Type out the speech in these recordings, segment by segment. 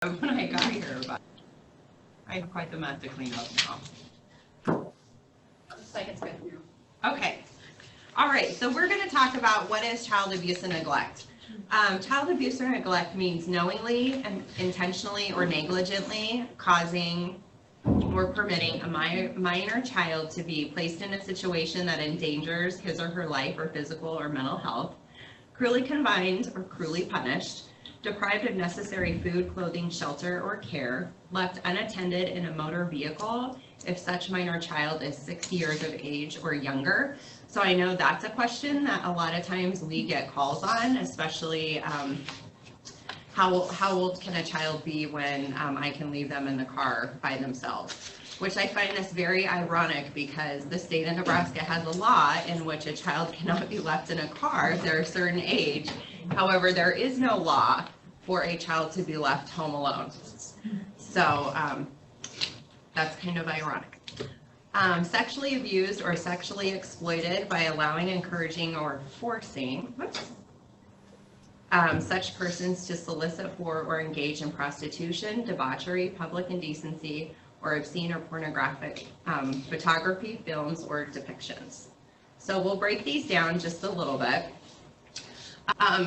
when I got here, but I have quite the mess to clean up now. Looks like it's good now. Okay. All right, so we're going to talk about what is child abuse and neglect. Child abuse or neglect means knowingly and intentionally or negligently causing or permitting a minor child to be placed in a situation that endangers his or her life or physical or mental health, cruelly confined or cruelly punished, deprived of necessary food, clothing, shelter, or care, left unattended in a motor vehicle if such minor child is 6 years of age or younger. So I know that's a question that a lot of times we get calls on, especially how old can a child be when I can leave them in the car by themselves? Which I find this very ironic because the state of Nebraska has a law in which a child cannot be left in a car if they're a certain age. However, there is no law for a child to be left home alone. So that's kind of ironic. Sexually abused or sexually exploited by allowing, encouraging, or forcing such persons to solicit for or engage in prostitution, debauchery, public indecency, or obscene or pornographic photography, films, or depictions. So we'll break these down just a little bit.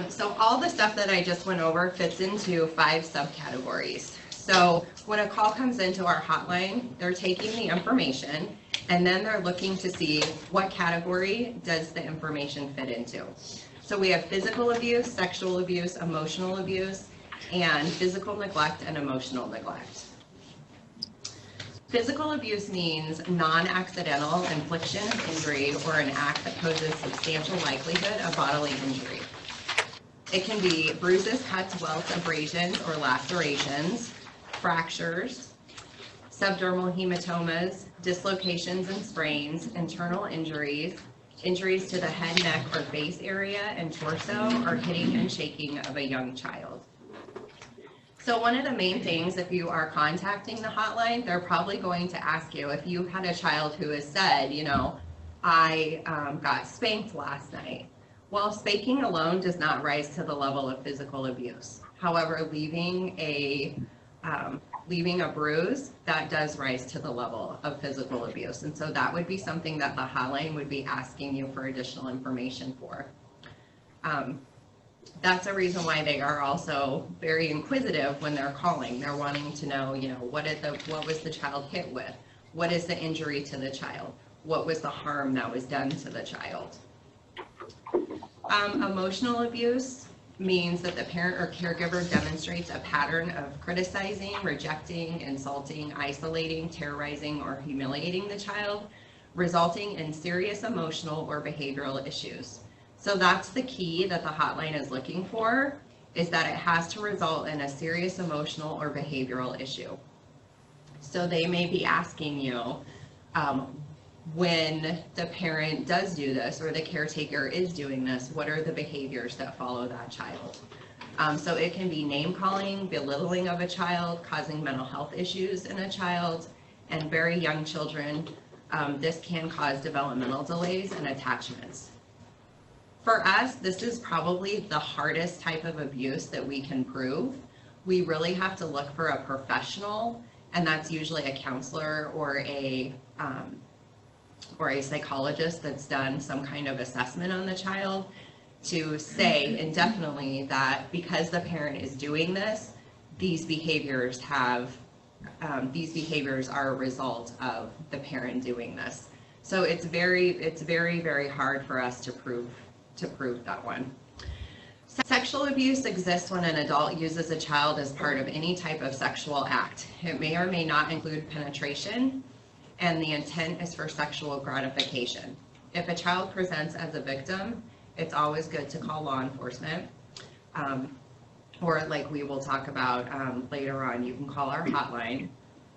So all the stuff that I just went over fits into 5 subcategories. So when a call comes into our hotline, they're taking the information and then they're looking to see what category does the information fit into. So we have physical abuse, sexual abuse, emotional abuse, and physical neglect and emotional neglect. Physical abuse means non-accidental infliction of injury or an act that poses substantial likelihood of bodily injury. It can be bruises, cuts, welts, abrasions, or lacerations, fractures, subdermal hematomas, dislocations and sprains, internal injuries, injuries to the head, neck, or face area and torso, or hitting and shaking of a young child. So one of the main things, if you are contacting the hotline, they're probably going to ask you if you had a child who has said, you know, I got spanked last night. Well, spanking alone does not rise to the level of physical abuse. However, leaving a bruise, that does rise to the level of physical abuse. And so that would be something that the hotline would be asking you for additional information for. That's a reason why they are also very inquisitive when they're calling. They're wanting to know, you know, what was the child hit with? What is the injury to the child? What was the harm that was done to the child? Emotional abuse means that the parent or caregiver demonstrates a pattern of criticizing, rejecting, insulting, isolating, terrorizing, or humiliating the child, resulting in serious emotional or behavioral issues. So that's the key that the hotline is looking for, is that it has to result in a serious emotional or behavioral issue. So they may be asking you, when the parent does do this or the caretaker is doing this, what are the behaviors that follow that child? So it can be name calling, belittling of a child, causing mental health issues in a child, and very young children. This can cause developmental delays and attachments. For us, this is probably the hardest type of abuse that we can prove. We really have to look for a professional, and that's usually a counselor or a psychologist that's done some kind of assessment on the child to say indefinitely that because the parent is doing this, these behaviors are a result of the parent doing this. So it's very, very hard for us to prove that one. Sexual abuse exists when an adult uses a child as part of any type of sexual act. It may or may not include penetration, and the intent is for sexual gratification. If a child presents as a victim, it's always good to call law enforcement, or like we will talk about later on, you can call our hotline.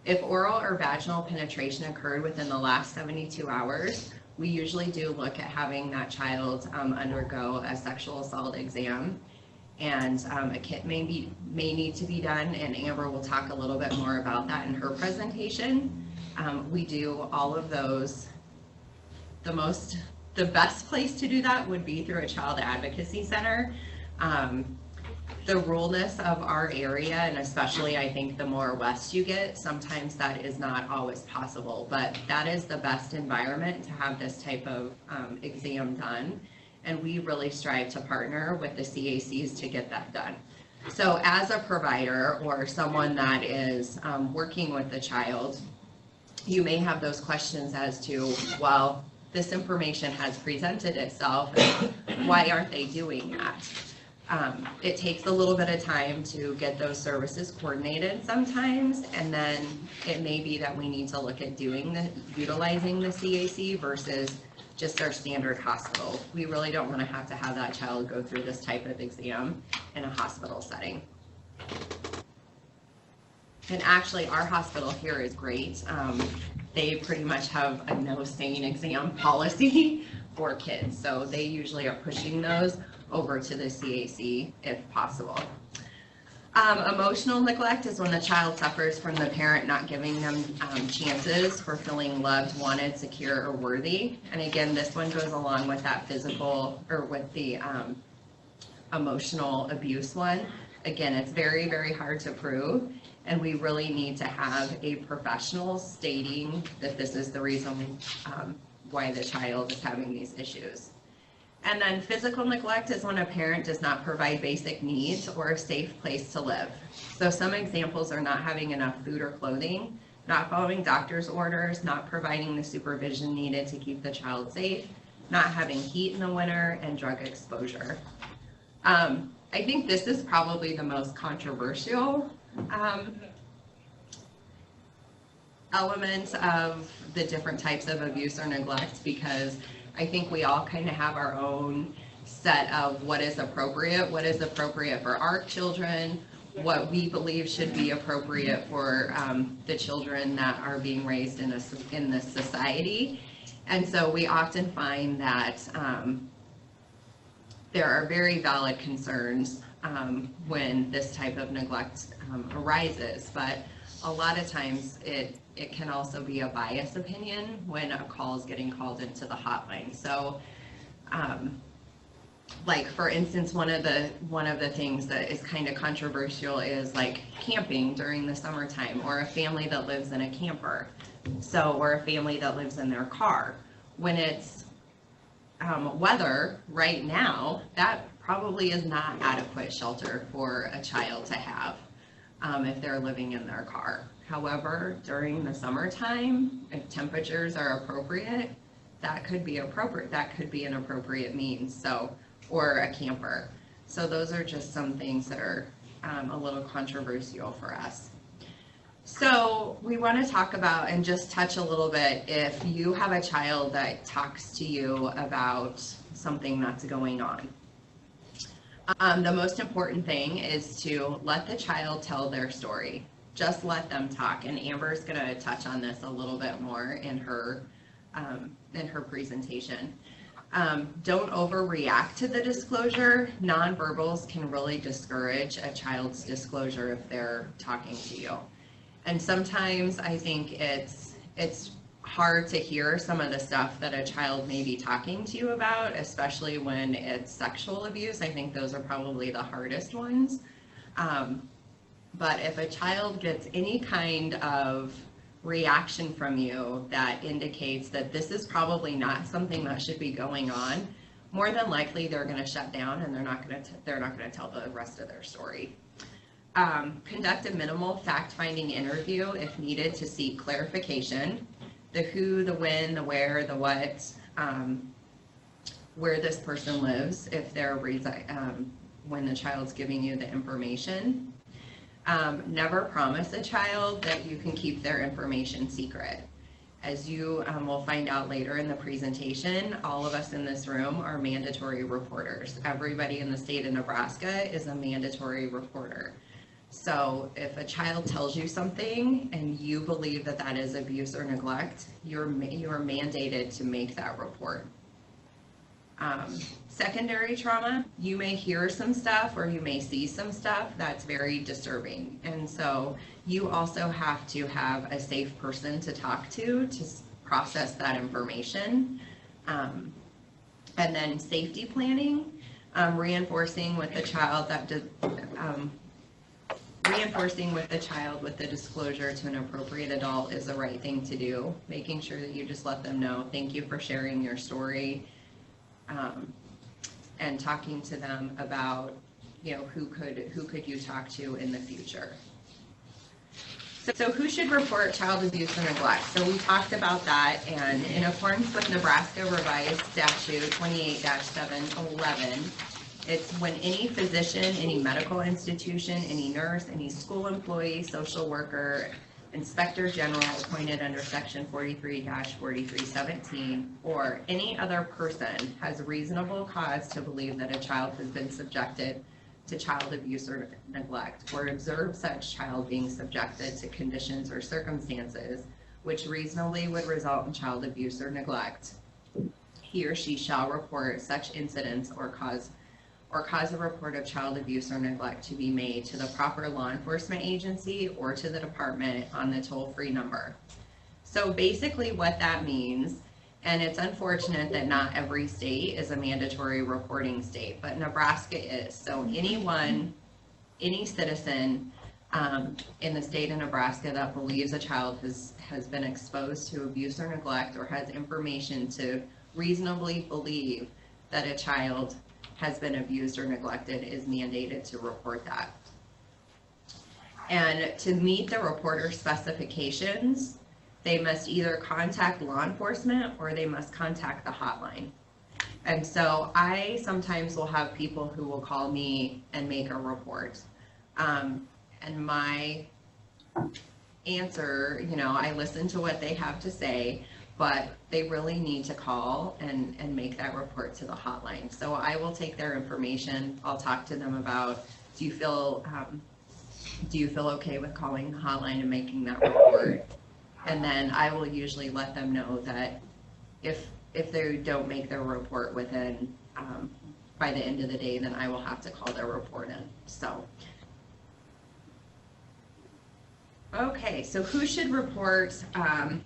If oral or vaginal penetration occurred within the last 72 hours, we usually do look at having that child undergo a sexual assault exam, and a kit may need to be done, and Amber will talk a little bit more about that in her presentation. We do all of those. The best place to do that would be through a child advocacy center. the ruralness of our area, and especially I think the more west you get, sometimes that is not always possible, but that is the best environment to have this type of exam done. And we really strive to partner with the CACs to get that done. So as a provider or someone that is working with the child, you may have those questions as to, well, this information has presented itself, and why aren't they doing that? It takes a little bit of time to get those services coordinated sometimes, and then it may be that we need to look at utilizing the CAC versus just our standard hospital. We really don't want to have that child go through this type of exam in a hospital setting. And actually, our hospital here is great. They pretty much have a no stain exam policy for kids, so they usually are pushing those over to the CAC if possible. Emotional neglect is when the child suffers from the parent not giving them chances for feeling loved, wanted, secure, or worthy. And again, this one goes along with that physical, or with the emotional abuse one. Again, it's very, very hard to prove, and we really need to have a professional stating that this is the reason why the child is having these issues. And then physical neglect is when a parent does not provide basic needs or a safe place to live. So some examples are not having enough food or clothing, not following doctor's orders, not providing the supervision needed to keep the child safe, not having heat in the winter, and drug exposure. I think this is probably the most controversial element of the different types of abuse or neglect, because I think we all kind of have our own set of what is appropriate for our children, what we believe should be appropriate for the children that are being raised in this society. And so we often find that there are very valid concerns when this type of neglect arises, but a lot of times it can also be a biased opinion when a call is getting called into the hotline. So like for instance, one of the things that is kind of controversial is like camping during the summertime, or a family that lives in a camper, or a family that lives in their car. When it's weather right now, that probably is not adequate shelter for a child to have if they're living in their car. However, during the summertime, if temperatures are appropriate, that could be appropriate. That could be an appropriate means. So, or a camper. So those are just some things that are a little controversial for us. So we want to talk about and just touch a little bit, if you have a child that talks to you about something that's going on. The most important thing is to let the child tell their story. Just let them talk. And Amber's going to touch on this a little bit more in her presentation. Don't overreact to the disclosure. Nonverbals can really discourage a child's disclosure if they're talking to you. And sometimes I think it's hard to hear some of the stuff that a child may be talking to you about, especially when it's sexual abuse. I think those are probably the hardest ones. But if a child gets any kind of reaction from you that indicates that this is probably not something that should be going on, more than likely they're going to shut down and they're not going to tell the rest of their story. Conduct a minimal fact-finding interview if needed to seek clarification. The who, the when, the where, the what, where this person lives, if they're when the child's giving you the information. Never promise a child that you can keep their information secret. As you will find out later in the presentation, all of us in this room are mandatory reporters. Everybody in the state of Nebraska is a mandatory reporter. So if a child tells you something and you believe that that is abuse or neglect, you're mandated to make that report. Secondary trauma, you may hear some stuff or you may see some stuff that's very disturbing. And so you also have to have a safe person to talk to process that information. And then safety planning. Reinforcing with the child with the disclosure to an appropriate adult is the right thing to do. Making sure that you just let them know, thank you for sharing your story, and talking to them about, who could you talk to in the future. So who should report child abuse or neglect? So we talked about that, and in accordance with Nebraska Revised Statute 28-711, it's when any physician, any medical institution, any nurse, any school employee, social worker, inspector general appointed under section 43-4317, or any other person has reasonable cause to believe that a child has been subjected to child abuse or neglect, or observe such child being subjected to conditions or circumstances which reasonably would result in child abuse or neglect, he or she shall report such incidents or cause a report of child abuse or neglect to be made to the proper law enforcement agency or to the department on the toll-free number. So basically what that means, and it's unfortunate that not every state is a mandatory reporting state, but Nebraska is. So any citizen in the state of Nebraska that believes a child has been exposed to abuse or neglect, or has information to reasonably believe that a child has been abused or neglected, is mandated to report that. And to meet the reporter specifications, they must either contact law enforcement or they must contact the hotline. And so I sometimes will have people who will call me and make a report. And my answer, I listen to what they have to say, but they really need to call and make that report to the hotline. So I will take their information. I'll talk to them about, do you feel okay with calling the hotline and making that report? And then I will usually let them know that if they don't make their report within, by the end of the day, then I will have to call their report in. So. Okay, so who should report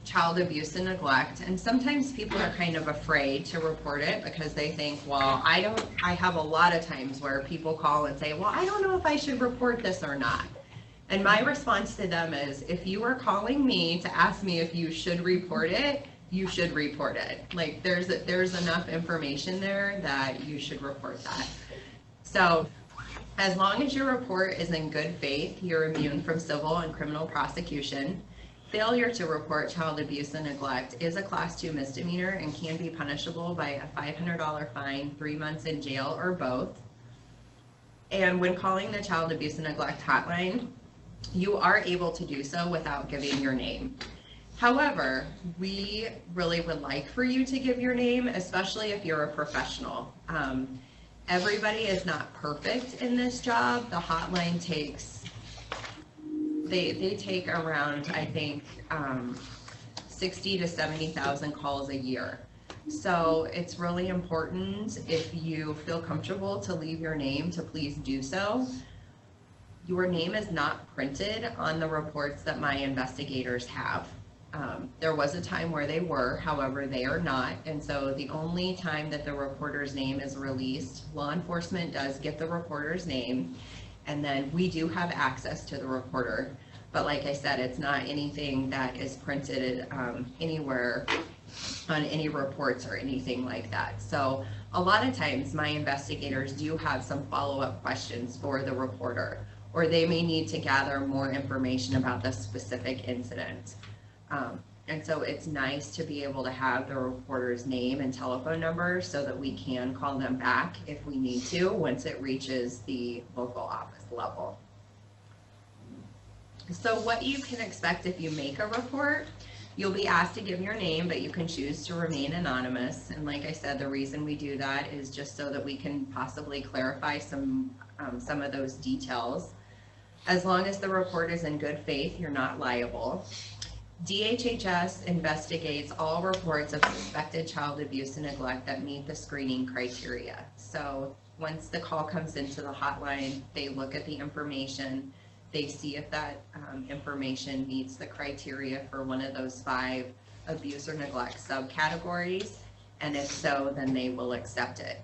child abuse and neglect? And sometimes people are kind of afraid to report it because they think, well, I have a lot of times where people call and say, well, I don't know if I should report this or not. And my response to them is, if you are calling me to ask me if you should report it, you should report it. Like there's enough information there that you should report that. So as long as your report is in good faith, you're immune from civil and criminal prosecution. Failure to report child abuse and neglect is a Class 2 misdemeanor and can be punishable by a $500 fine, 3 months in jail, or both. And when calling the child abuse and neglect hotline, you are able to do so without giving your name. However, we really would like for you to give your name, especially if you're a professional. Everybody is not perfect in this job. The hotline takes, they take around, I think, 60 to 70,000 calls a year. So it's really important, if you feel comfortable to leave your name, to please do so. Your name is not printed on the reports that my investigators have. There was a time where they were, however, they are not. And so the only time that the reporter's name is released, law enforcement does get the reporter's name, and then we do have access to the reporter. But like I said, it's not anything that is printed anywhere on any reports or anything like that. So a lot of times my investigators do have some follow-up questions for the reporter, or they may need to gather more information about the specific incident. And so it's nice to be able to have the reporter's name and telephone number so that we can call them back if we need to once it reaches the local office level. So what you can expect if you make a report, you'll be asked to give your name, but you can choose to remain anonymous. And like I said, the reason we do that is just so that we can possibly clarify some of those details. As long as the report is in good faith, you're not liable. DHHS investigates all reports of suspected child abuse and neglect that meet the screening criteria. So once the call comes into the hotline, they look at the information, they see if that information meets the criteria for one of those 5 abuse or neglect subcategories, and if so, then they will accept it.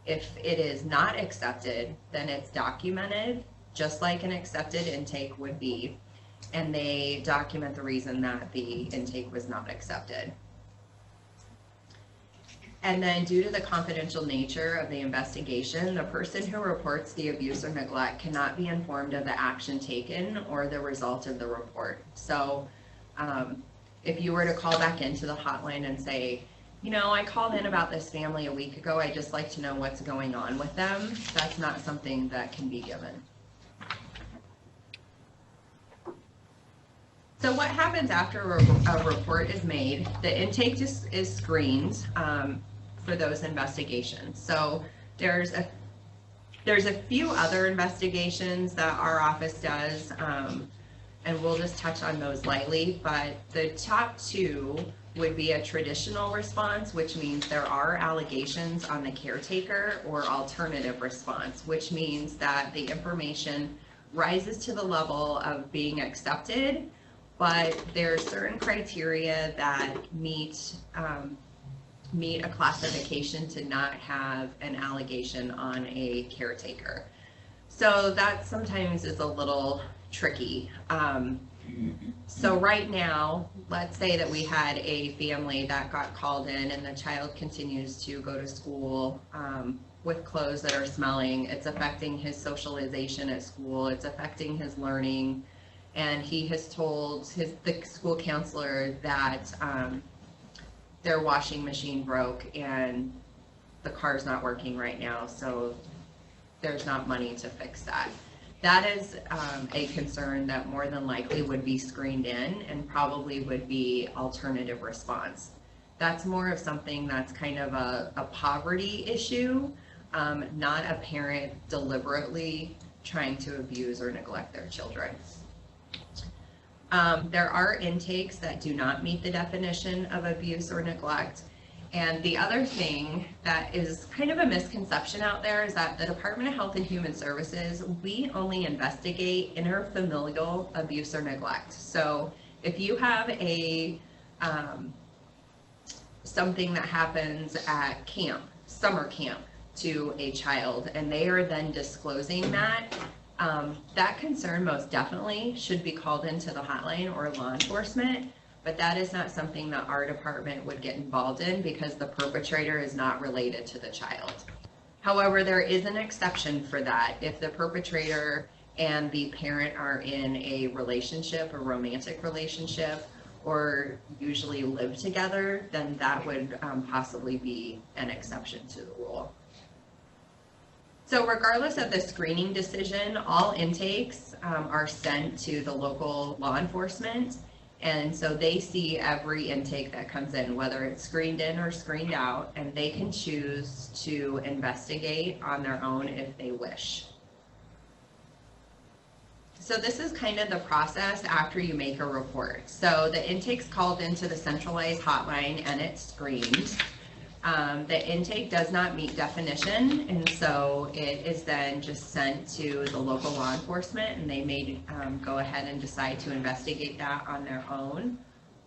If it is not accepted, then it's documented, just like an accepted intake would be, and they document the reason that the intake was not accepted. And then due to the confidential nature of the investigation, the person who reports the abuse or neglect cannot be informed of the action taken or the result of the report. So if you were to call back into the hotline and say, you know, I called in about this family a week ago, I'd just like to know what's going on with them, that's not something that can be given. So what happens after a report is made? The intake is screened for those investigations. So there's a few other investigations that our office does, and we'll just touch on those lightly, but the top two would be a traditional response, which means there are allegations on the caretaker, or alternative response, which means that the information rises to the level of being accepted, but there are certain criteria that meet a classification to not have an allegation on a caretaker. So that sometimes is a little tricky. So right now, let's say that we had a family that got called in and the child continues to go to school with clothes that are smelling. It's affecting his socialization at school. It's affecting his learning. And he has told the school counselor that their washing machine broke and the car's not working right now, so there's not money to fix that. That is a concern that more than likely would be screened in and probably would be alternative response. That's more of something that's kind of a poverty issue, not a parent deliberately trying to abuse or neglect their children. There are intakes that do not meet the definition of abuse or neglect. And the other thing that is kind of a misconception out there is that the Department of Health and Human Services, we only investigate interfamilial abuse or neglect. So if you have a something that happens at camp, summer camp, to a child, and they are then disclosing that, that concern most definitely should be called into the hotline or law enforcement, but that is not something that our department would get involved in because the perpetrator is not related to the child. However, there is an exception for that. If the perpetrator and the parent are in a relationship, a romantic relationship, or usually live together, then that would possibly be an exception to the rule. So regardless of the screening decision, all intakes are sent to the local law enforcement. And so they see every intake that comes in, whether it's screened in or screened out, and they can choose to investigate on their own if they wish. So this is kind of the process after you make a report. So the intake's called into the centralized hotline and it's screened. The intake does not meet definition, and so it is then just sent to the local law enforcement, and they may go ahead and decide to investigate that on their own.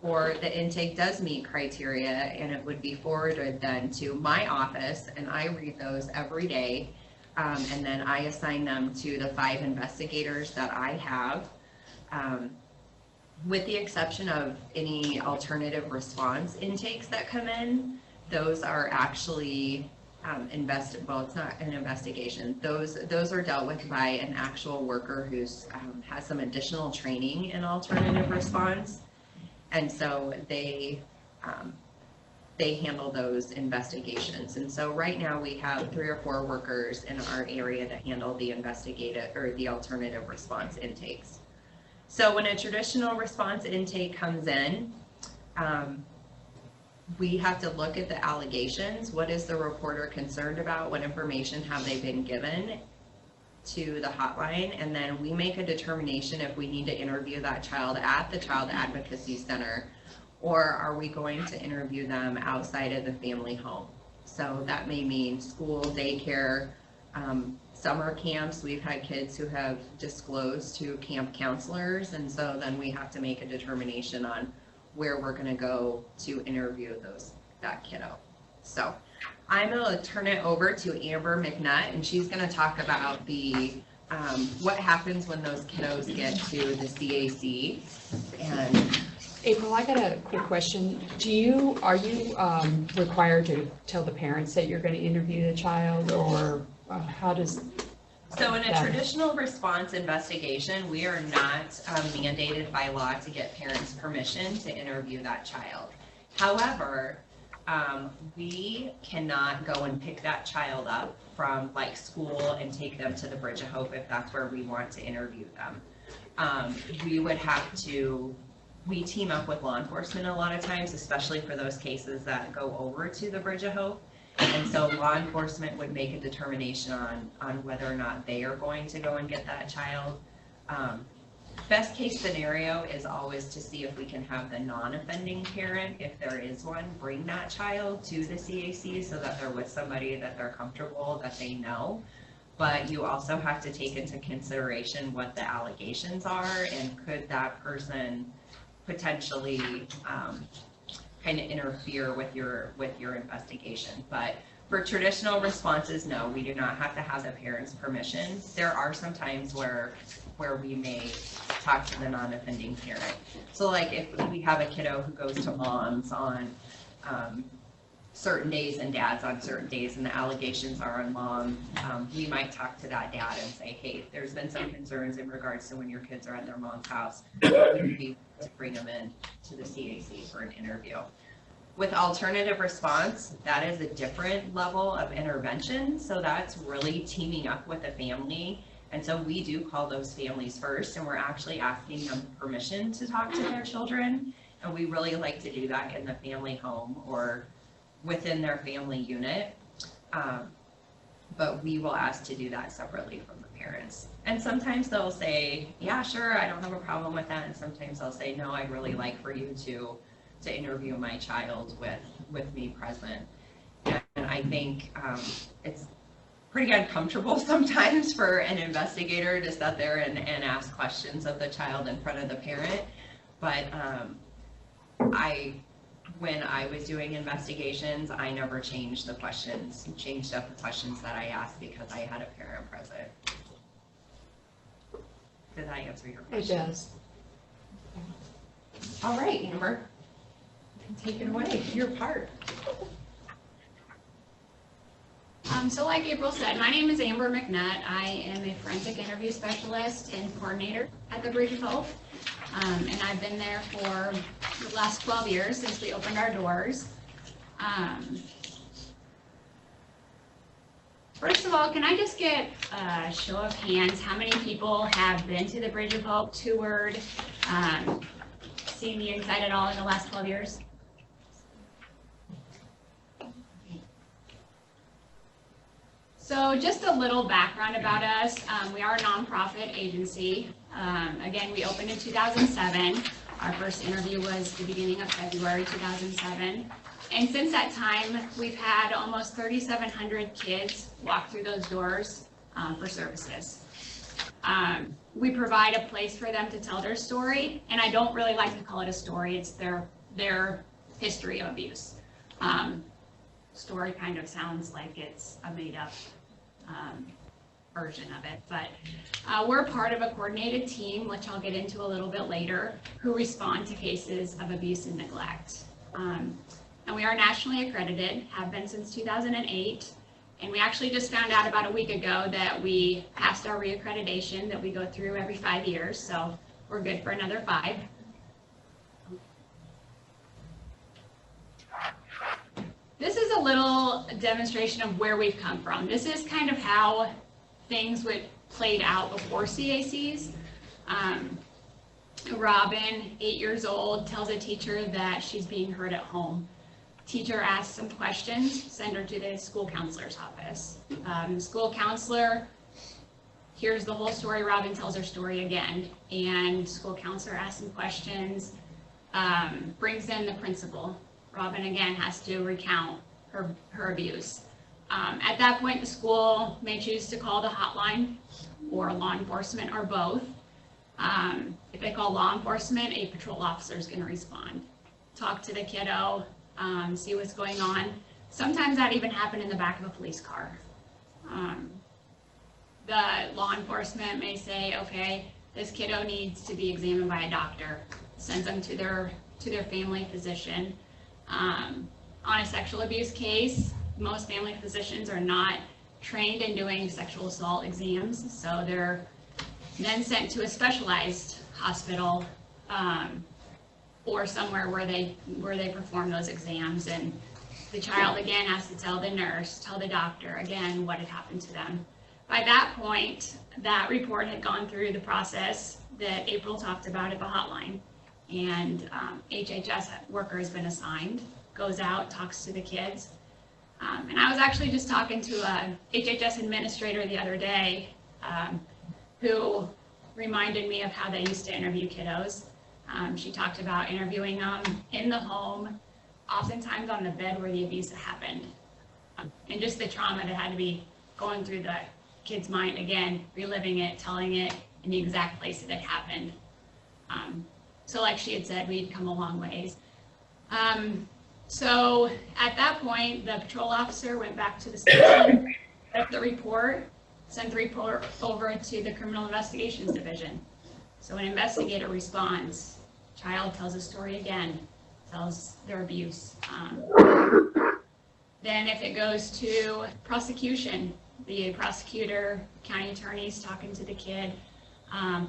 Or the intake does meet criteria, and it would be forwarded then to my office, and I read those every day, and then I assign them to the 5 investigators that I have. With the exception of any alternative response intakes that come in, those are actually well, it's not an investigation. Those are dealt with by an actual worker who's has some additional training in alternative response, and so they handle those investigations. And so right now we have 3 or 4 workers in our area that handle the investigative or the alternative response intakes. So when a traditional response intake comes in, we have to look at the allegations. What is the reporter concerned about? What information have they been given to the hotline? And then we make a determination if we need to interview that child at the Child Advocacy Center, or are we going to interview them outside of the family home? So that may mean school, daycare, summer camps. We've had kids who have disclosed to camp counselors, and so then we have to make a determination on where we're going to go to interview that kiddo. So I'm going to turn it over to Amber McNutt, and she's going to talk about the what happens when those kiddos get to the CAC. And April, I got a quick question. Are you required to tell the parents that you're going to interview the child, or how does? So in a traditional response investigation, we are not mandated by law to get parents' permission to interview that child. However, we cannot go and pick that child up from like school and take them to the Bridge of Hope if that's where we want to interview them. We would have to, we team up with law enforcement a lot of times, especially for those cases that go over to the Bridge of Hope. And so law enforcement would make a determination on whether or not they are going to go and get that child. Best case scenario is always to see if we can have the non-offending parent, if there is one, bring that child to the CAC so that they're with somebody that they're comfortable, that they know. But you also have to take into consideration what the allegations are, and could that person potentially kind of interfere with your investigation. But for traditional responses, no, we do not have to have the parents' permission. There are some times where we may talk to the non-offending parent. So like if we have a kiddo who goes to moms on certain days and dads on certain days, and the allegations are on mom, we might talk to that dad and say, hey, there's been some concerns in regards to when your kids are at their mom's house. We'd be to bring them in to the CAC for an interview. With alternative response, that is a different level of intervention. So that's really teaming up with a family. And so we do call those families first, and we're actually asking them permission to talk to their children. And we really like to do that in the family home or within their family unit. But we will ask to do that separately from the parents. And sometimes they'll say, yeah, sure, I don't have a problem with that. And sometimes they'll say, no, I'd really like for you to interview my child with me present. And I think it's pretty uncomfortable sometimes for an investigator to sit there and ask questions of the child in front of the parent. But when I was doing investigations, I never changed up the questions that I asked because I had a parent present. Did that answer your question? It does. All right, Amber, take it away, your part. So like April said, my name is Amber McNutt. I am a forensic interview specialist and coordinator at the Bridge of Hope. And I've been there for the last 12 years since we opened our doors. First of all, can I just get a show of hands? How many people have been to the Bridge of Hope, toured, seen the inside at all in the last 12 years? So just a little background about us. We are a nonprofit agency. Again, we opened in 2007. Our first interview was the beginning of February 2007. And since that time, we've had almost 3,700 kids walk through those doors for services. We provide a place for them to tell their story, and I don't really like to call it a story. It's their history of abuse. Story kind of sounds like it's a made-up version of it, but we're part of a coordinated team, which I'll get into a little bit later, who respond to cases of abuse and neglect. And we are nationally accredited, have been since 2008, and we actually just found out about a week ago that we passed our reaccreditation that we go through every 5 years, so we're good for another 5. This is a little demonstration of where we've come from. This is kind of how things played out before CACs. Robin, 8 years old, tells a teacher that she's being hurt at home. Teacher asks some questions, send her to the school counselor's office. School counselor hears the whole story. Robin tells her story again, and school counselor asks some questions, brings in the principal. Robin again has to recount her abuse. At that point, the school may choose to call the hotline or law enforcement or both. If they call law enforcement, a patrol officer is going to respond. Talk to the kiddo, see what's going on. Sometimes that even happened in the back of a police car. The law enforcement may say, okay, this kiddo needs to be examined by a doctor, sends them to their family physician. On a sexual abuse case, most family physicians are not trained in doing sexual assault exams, so they're then sent to a specialized hospital or somewhere where they perform those exams, and the child again has to tell the nurse, tell the doctor again what had happened to them. By that point, that report had gone through the process that April talked about at the hotline, and HHS worker has been assigned, goes out, talks to the kids. And I was actually just talking to a HHS administrator the other day who reminded me of how they used to interview kiddos. She talked about interviewing them in the home, oftentimes on the bed where the abuse had happened, and just the trauma that had to be going through the kid's mind again, reliving it, telling it in the exact place that it happened. So like she had said, we'd come a long ways. So at that point, the patrol officer went back to the station, left the report, sent the report over to the Criminal Investigations Division. So an investigator responds, child tells a story again, tells their abuse. Then if it goes to prosecution, the prosecutor, county attorneys talking to the kid,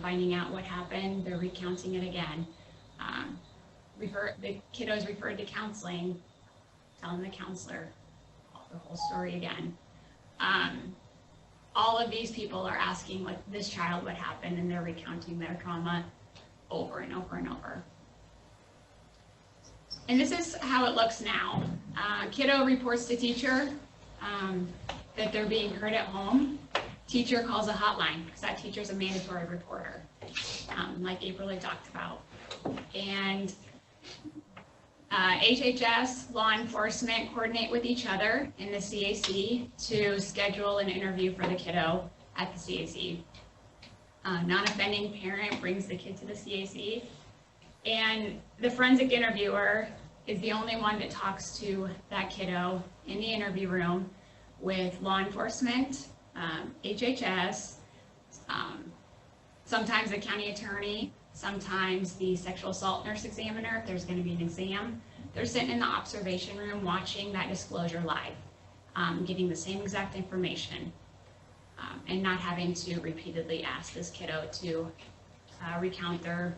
finding out what happened, they're recounting it again. The kiddo's referred to counseling, telling the counselor the whole story again. All of these people are asking this child what happened, and they're recounting their trauma over and over and over. And this is how it looks now. Kiddo reports to teacher that they're being hurt at home. Teacher calls a hotline, because that teacher's a mandatory reporter, like April had talked about. And HHS, law enforcement coordinate with each other in the CAC to schedule an interview for the kiddo at the CAC. Non-offending parent brings the kid to the CAC, and the forensic interviewer is the only one that talks to that kiddo in the interview room with law enforcement, HHS, sometimes the county attorney, sometimes the sexual assault nurse examiner, if there's going to be an exam. They're sitting in the observation room watching that disclosure live, getting the same exact information, and not having to repeatedly ask this kiddo to recount their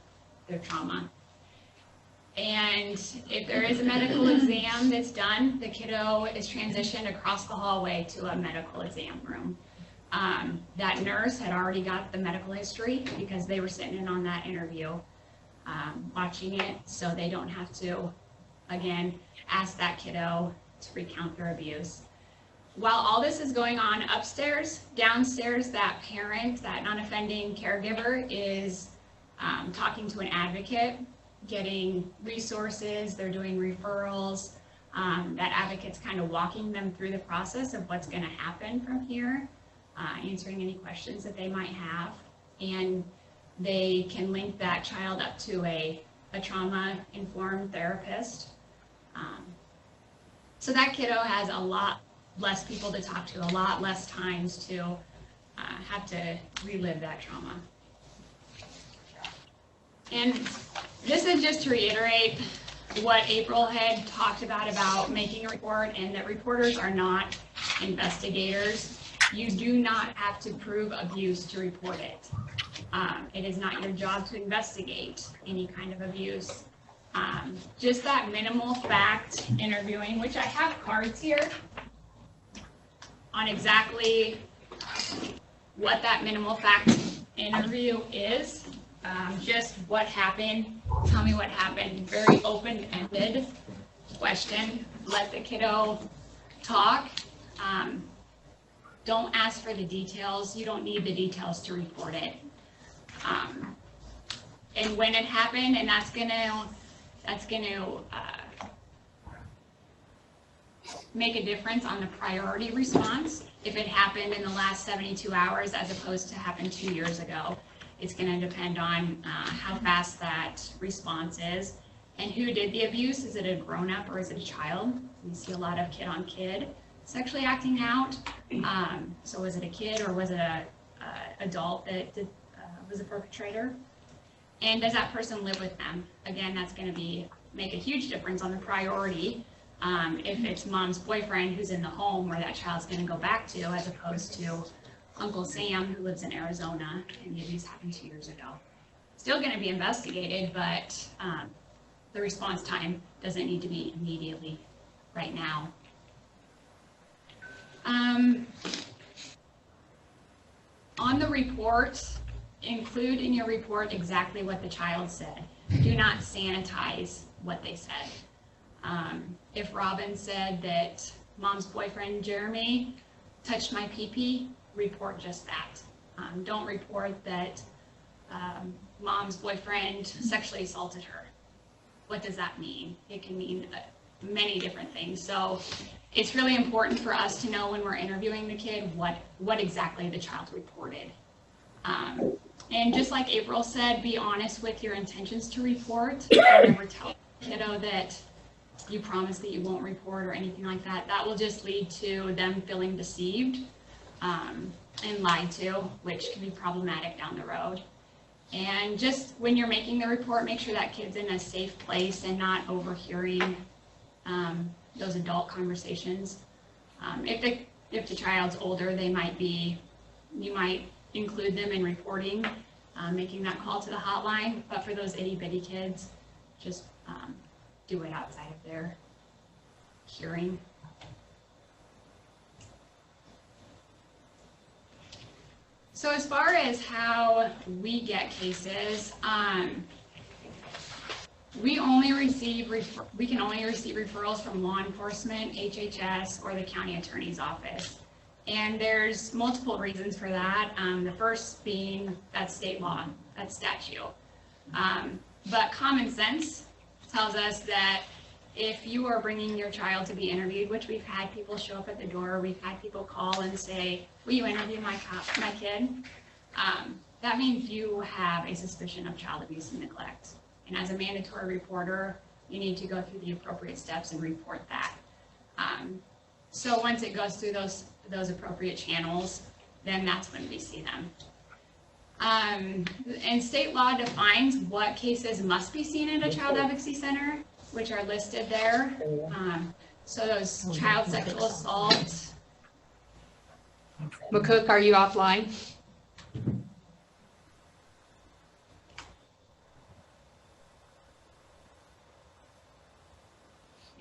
trauma. And if there is a medical exam that's done, the kiddo is transitioned across the hallway to a medical exam room. That nurse had already got the medical history because they were sitting in on that interview, watching it, so they don't have to, again, ask that kiddo to recount their abuse. While all this is going on upstairs, downstairs, that parent, that non-offending caregiver is talking to an advocate, getting resources, they're doing referrals. That advocate's kind of walking them through the process of what's going to happen from here, answering any questions that they might have, and they can link that child up to a trauma-informed therapist. So that kiddo has a lot less people to talk to, a lot less times to have to relive that trauma. And this is just to reiterate what April had talked about making a report, and that reporters are not investigators. You do not have to prove abuse to report it. It is not your job to investigate any kind of abuse. Just that minimal fact interviewing, which I have cards here on exactly what that minimal fact interview is. Just what happened, tell me what happened, very open-ended question. Let the kiddo talk. Don't ask for the details. You don't need the details to report it. And when it happened, and that's gonna make a difference on the priority response. If it happened in the last 72 hours as opposed to happened 2 years ago, it's going to depend on how fast that response is and who did the abuse. Is it a grown-up or is it a child? We see a lot of kid-on-kid sexually acting out. So was it a kid or was it a adult that was a perpetrator? And does that person live with them? Again, that's going to make a huge difference on the priority. If it's mom's boyfriend who's in the home where that child's going to go back to, as opposed to Uncle Sam who lives in Arizona and the abuse happened 2 years ago. Still going to be investigated, but the response time doesn't need to be immediately right now. On the report, include in your report exactly what the child said. Do not sanitize what they said. If Robin said that mom's boyfriend Jeremy touched my pee-pee, report just that. Don't report that mom's boyfriend sexually assaulted her. What does that mean? It can mean many different things. So it's really important for us to know when we're interviewing the kid what exactly the child reported. And just like April said, be honest with your intentions to report. Don't ever tell the kiddo that you promise that you won't report or anything like that. That will just lead to them feeling deceived and lied to, which can be problematic down the road. And just when you're making the report, make sure that kid's in a safe place and not overhearing those adult conversations. If the child's older, you might include them in reporting, making that call to the hotline. But for those itty bitty kids, just do it outside of their hearing. So as far as how we get cases, we can only receive referrals from law enforcement, HHS, or the county attorney's office. And there's multiple reasons for that. The first being that's state law, that's statute. But common sense tells us that if you are bringing your child to be interviewed, which we've had people show up at the door, we've had people call and say, will you interview my kid? That means you have a suspicion of child abuse and neglect. And as a mandatory reporter, you need to go through the appropriate steps and report that. So once it goes through those appropriate channels, then that's when we see them. And state law defines what cases must be seen at a child advocacy center, which are listed there. So those child sexual assault. McCook, are you offline?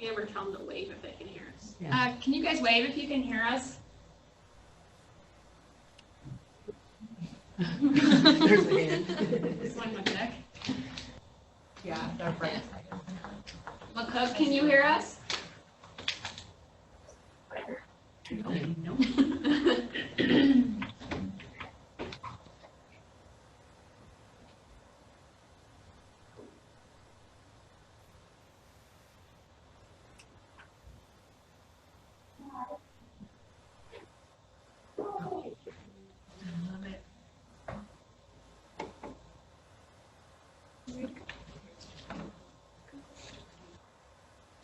Amber, tell them to wave if they can hear us. Can you guys wave if you can hear us? There's a hand. This one, McCook. Yeah, they're right. McCook, can you hear us? No.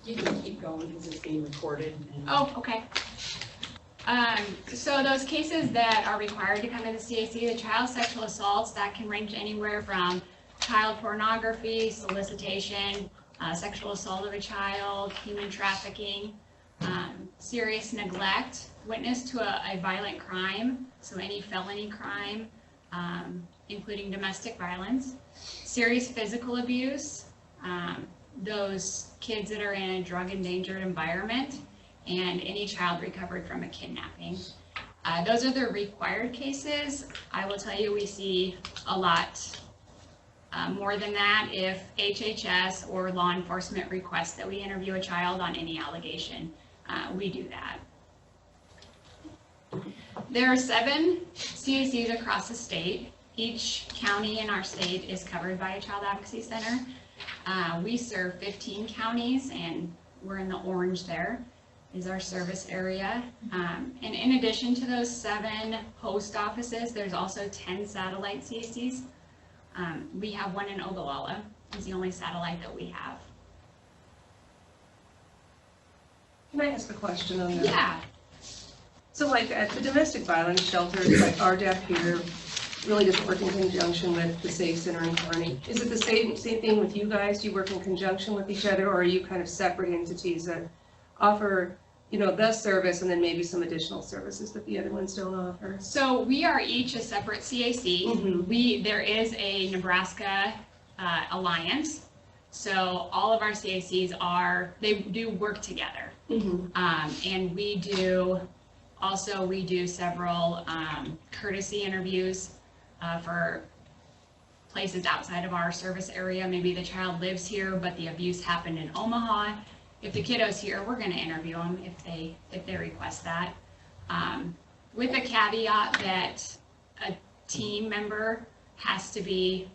You can keep going because it's being recorded. Oh, okay. So those cases that are required to come to the CAC, the child sexual assaults, that can range anywhere from child pornography, solicitation, sexual assault of a child, human trafficking, serious neglect, witness to a violent crime, so any felony crime, including domestic violence, serious physical abuse, those kids that are in a drug-endangered environment, and any child recovered from a kidnapping. Those are the required cases. I will tell you, we see a lot more than that if HHS or law enforcement requests that we interview a child on any allegation. We do that. There are 7 CACs across the state. Each county in our state is covered by a child advocacy center. We serve 15 counties, and we're in the orange there is our service area. And in addition to those 7 post offices, there's also 10 satellite CACs. We have one in Ogallala. It's the only satellite that we have. Can I ask a question on that? Yeah, So like at the domestic violence shelters, like RDAP here really doesn't work in conjunction with the Safe Center in Kearney. Is it the same thing with you guys? Do you work in conjunction with each other, or are you kind of separate entities that offer, the service and then maybe some additional services that the other ones don't offer? so we are each a separate CAC. Mhm. There is a Nebraska alliance, so all of our CACs they do work together. And we do several courtesy interviews for places outside of our service area. Maybe the child lives here, but the abuse happened in Omaha. If the kiddo's here, we're gonna interview them if they request that. With the caveat that a team member has to be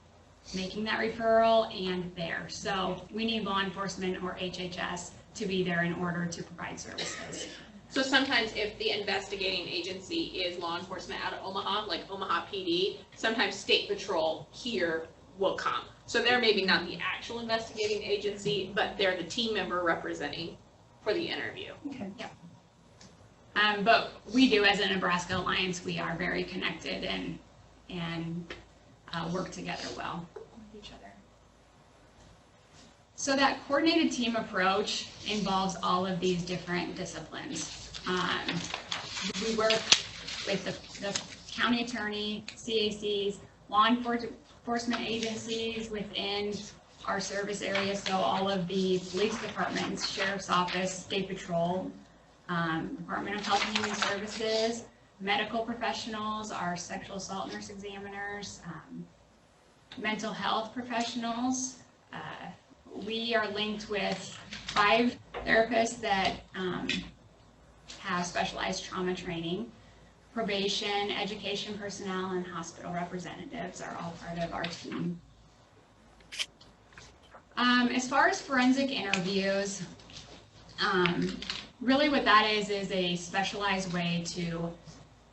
making that referral and there. So we need law enforcement or HHS to be there in order to provide services. So sometimes if the investigating agency is law enforcement out of Omaha, like Omaha PD, sometimes State Patrol here will come. So they're maybe not the actual investigating agency, but they're the team member representing for the interview. Okay. But we do, as a Nebraska Alliance, we are very connected and work together well with each other. So that coordinated team approach involves all of these different disciplines. We work with the county attorney, CACs, law enforcement agencies within our service area, so all of the police departments, sheriff's office, state patrol, Department of Health and Human Services, medical professionals, our sexual assault nurse examiners, mental health professionals. We are linked with 5 therapists that have specialized trauma training. Probation, education personnel, and hospital representatives are all part of our team. As far as forensic interviews, really what that is a specialized way to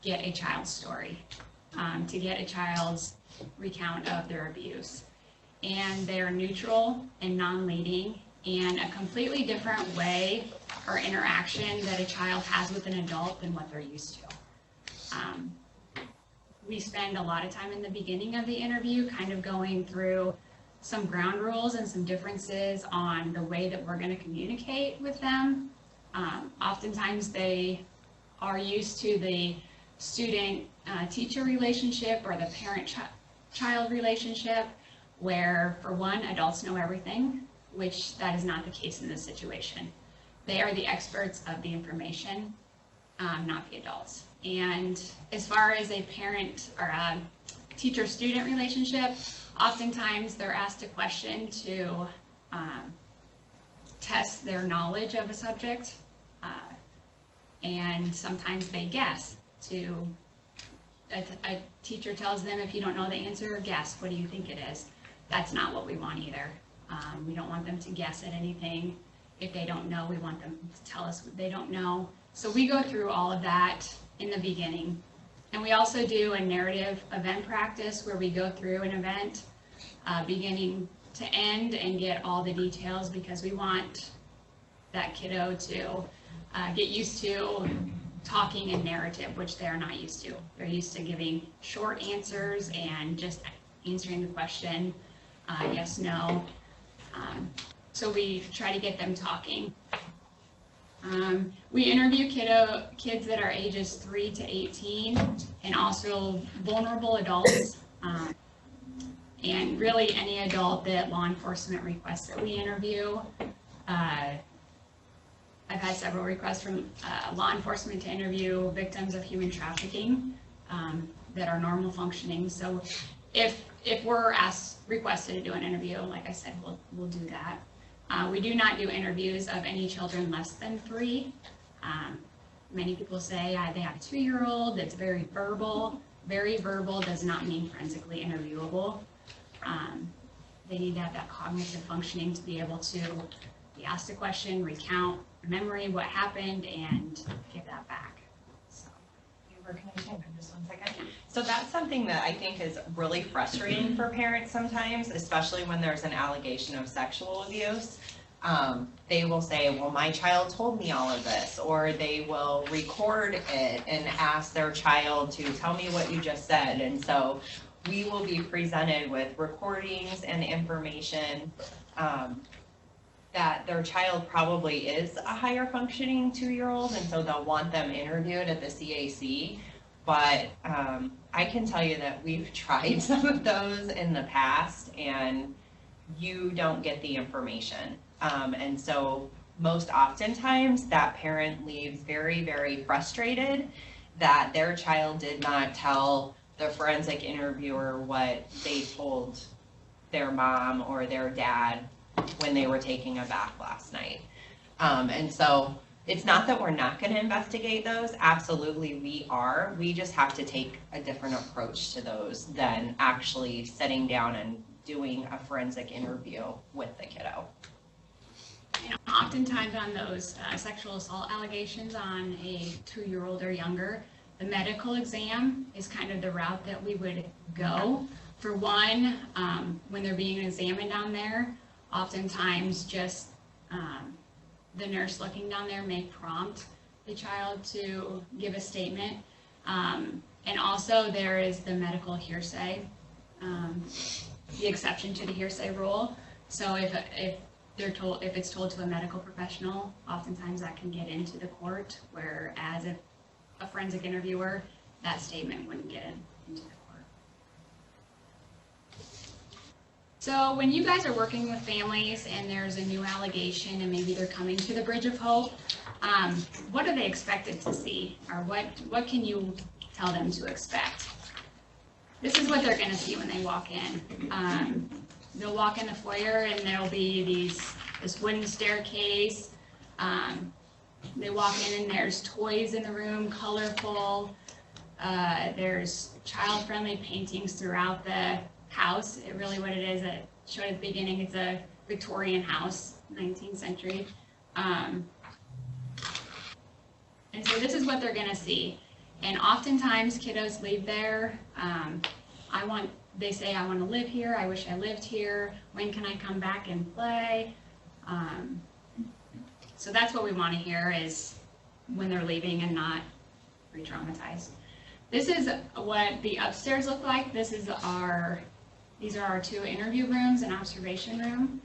get a child's story, to get a child's recount of their abuse. And they're neutral and non-leading, and a completely different way or interaction that a child has with an adult than what they're used to. We spend a lot of time in the beginning of the interview kind of going through some ground rules and some differences on the way that we're going to communicate with them. Oftentimes they are used to the student-teacher relationship or the parent-child relationship, where for one, adults know everything, which that is not the case in this situation. They are the experts of the information, not the adults. And as far as a parent or a teacher-student relationship, oftentimes they're asked a question to test their knowledge of a subject, and sometimes they guess. A teacher tells them, if you don't know the answer, guess, what do you think it is? That's not what we want either. We don't want them to guess at anything. If they don't know, we want them to tell us what they don't know. So we go through all of that in the beginning. And we also do a narrative event practice where we go through an event beginning to end and get all the details, because we want that kiddo to get used to talking in narrative, which they're not used to. They're used to giving short answers and just answering the question, yes, no. So we try to get them talking. We interview kids that are ages 3 to 18, and also vulnerable adults, and really any adult that law enforcement requests that we interview. I've had several requests from law enforcement to interview victims of human trafficking that are normal functioning. So if we're requested to do an interview, like I said, we'll do that. We do not do interviews of any children less than 3. Many people say they have a 2-year-old that's very verbal. Very verbal does not mean forensically interviewable. They need to have that cognitive functioning to be able to be asked a question, recount memory, what happened, and give that back. So. Amber, can I chime in just 1 second? So that's something that I think is really frustrating for parents sometimes, especially when there's an allegation of sexual abuse. they will say, well, my child told me all of this, or they will record it and ask their child to tell me what you just said. And so we will be presented with recordings and information that their child probably is a higher functioning 2-year-old, and so they'll want them interviewed at the CAC. But I can tell you that we've tried some of those in the past, and you don't get the information. And so most oftentimes that parent leaves very, very frustrated that their child did not tell the forensic interviewer what they told their mom or their dad when they were taking a bath last night. And so it's not that we're not going to investigate those. Absolutely, we are. We just have to take a different approach to those than actually sitting down and doing a forensic interview with the kiddo. Oftentimes on those sexual assault allegations on a 2-year-old or younger, the medical exam is kind of the route that we would go. For one, when they're being examined down there, oftentimes just the nurse looking down there may prompt the child to give a statement. And also there is the medical hearsay, the exception to the hearsay rule. So if it's told to a medical professional, oftentimes that can get into the court, whereas if a forensic interviewer, that statement wouldn't get into the court. So when you guys are working with families and there's a new allegation and maybe they're coming to the Bridge of Hope, what are they expected to see, or what can you tell them to expect? This is what they're going to see when they walk in. They'll walk in the foyer and there'll be this wooden staircase. They walk in and there's toys in the room, colorful. There's child-friendly paintings throughout the house. It really what it is, it showed at the beginning, it's a Victorian house, 19th century. And so this is what they're gonna see. And oftentimes kiddos leave there, they say, I wanna live here, I wish I lived here, when can I come back and play? So that's what we wanna hear, is when they're leaving and not re-traumatized. This is what the upstairs look like. These are our 2 interview rooms and observation room.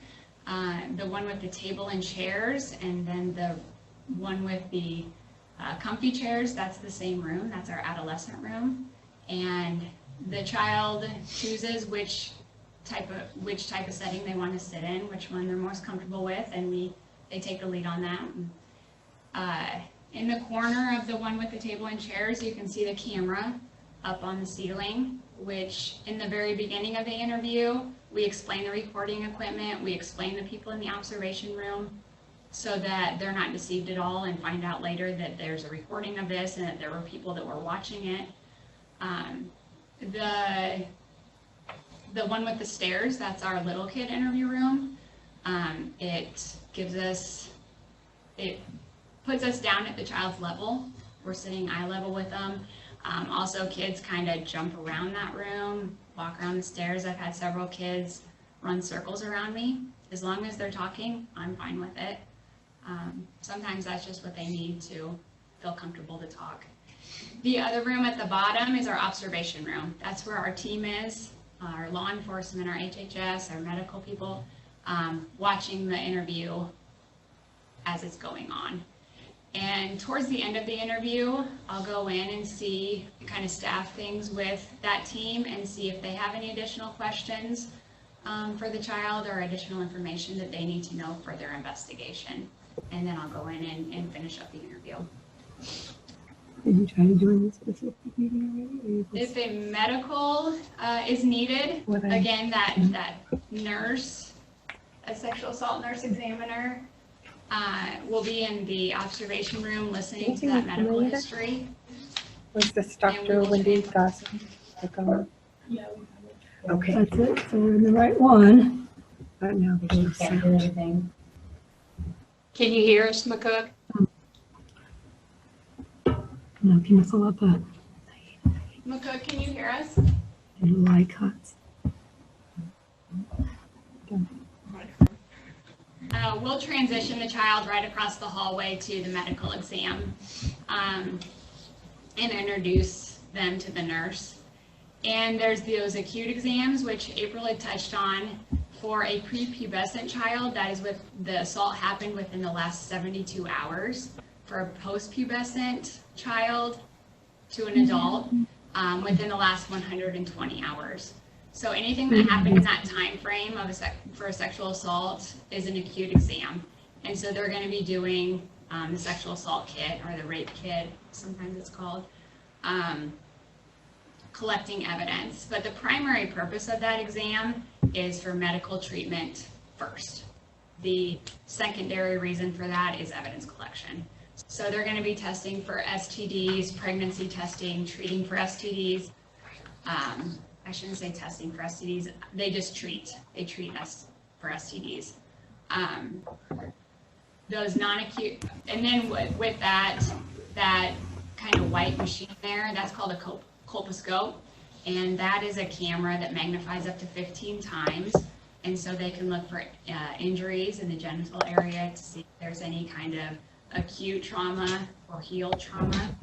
The one with the table and chairs, and then the one with the comfy chairs, that's the same room. That's our adolescent room. And the child chooses which type of setting they want to sit in, which one they're most comfortable with, and they take the lead on that. In the corner of the one with the table and chairs, you can see the camera up on the ceiling, which in the very beginning of the interview, we explain the recording equipment, we explain the people in the observation room, so that they're not deceived at all and find out later that there's a recording of this and that there were people that were watching it. The one with the stairs, that's our little kid interview room. It puts us down at the child's level. We're sitting eye level with them. Also, kids kind of jump around that room, walk around the stairs. I've had several kids run circles around me. As long as they're talking, I'm fine with it. Sometimes that's just what they need to feel comfortable to talk. The other room at the bottom is our observation room. That's where our team is, our law enforcement, our HHS, our medical people, watching the interview as it's going on. And towards the end of the interview, I'll go in and see, kind of staff things with that team and see if they have any additional questions for the child or additional information that they need to know for their investigation. And then I'll go in and finish up the interview. Did you try to join this specific meeting already? If a medical is needed, again, that nurse, a sexual assault nurse examiner, will be in the observation room listening to that medical history. Was this Dr. Wendy Gossett? Yeah. Okay. That's it, so we're in the right one. But now there's no Can't do sound. anything. Can you hear us, McCook? Now can you fill up that McCook, can you hear us? little icons? We'll transition the child right across the hallway to the medical exam and introduce them to the nurse. And there's those acute exams, which April had touched on, for a prepubescent child, that is with the assault happened within the last 72 hours. For a postpubescent child to an adult, within the last 120 hours. So anything that happened in that time frame of for a sexual assault is an acute exam. And so they're going to be doing the sexual assault kit, or the rape kit, sometimes it's called, collecting evidence. But the primary purpose of that exam is for medical treatment first. The secondary reason for that is evidence collection. So they're going to be testing for STDs, pregnancy testing, treating for STDs. I shouldn't say testing for STDs. They just treat. They treat us for STDs. Those non-acute, and then with that kind of white machine there, that's called a colposcope. And that is a camera that magnifies up to 15 times. And so they can look for injuries in the genital area to see if there's any kind of acute trauma or healed trauma.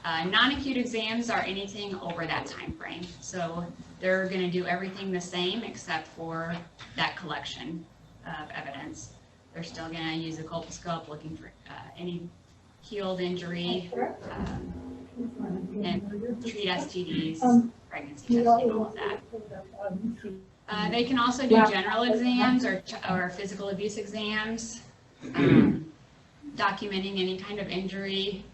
Non-acute exams are anything over that time frame. So they're going to do everything the same except for that collection of evidence. They're still going to use a colposcope looking for any healed injury and treat STDs, pregnancy testing, all of that. They can also do general exams or physical abuse exams, documenting any kind of injury,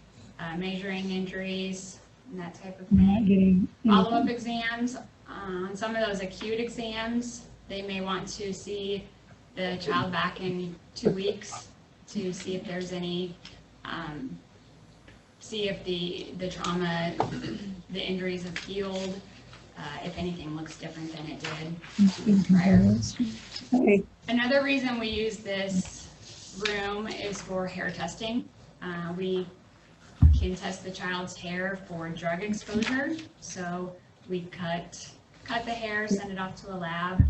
measuring injuries, and that type of thing. Follow-up exams. On some of those acute exams, they may want to see the child back in 2 weeks to see if there's any, see if the trauma, the injuries have healed, if anything looks different than it did prior. Another reason we use this room is for hair testing. We can test the child's hair for drug exposure. So we cut the hair, send it off to a lab,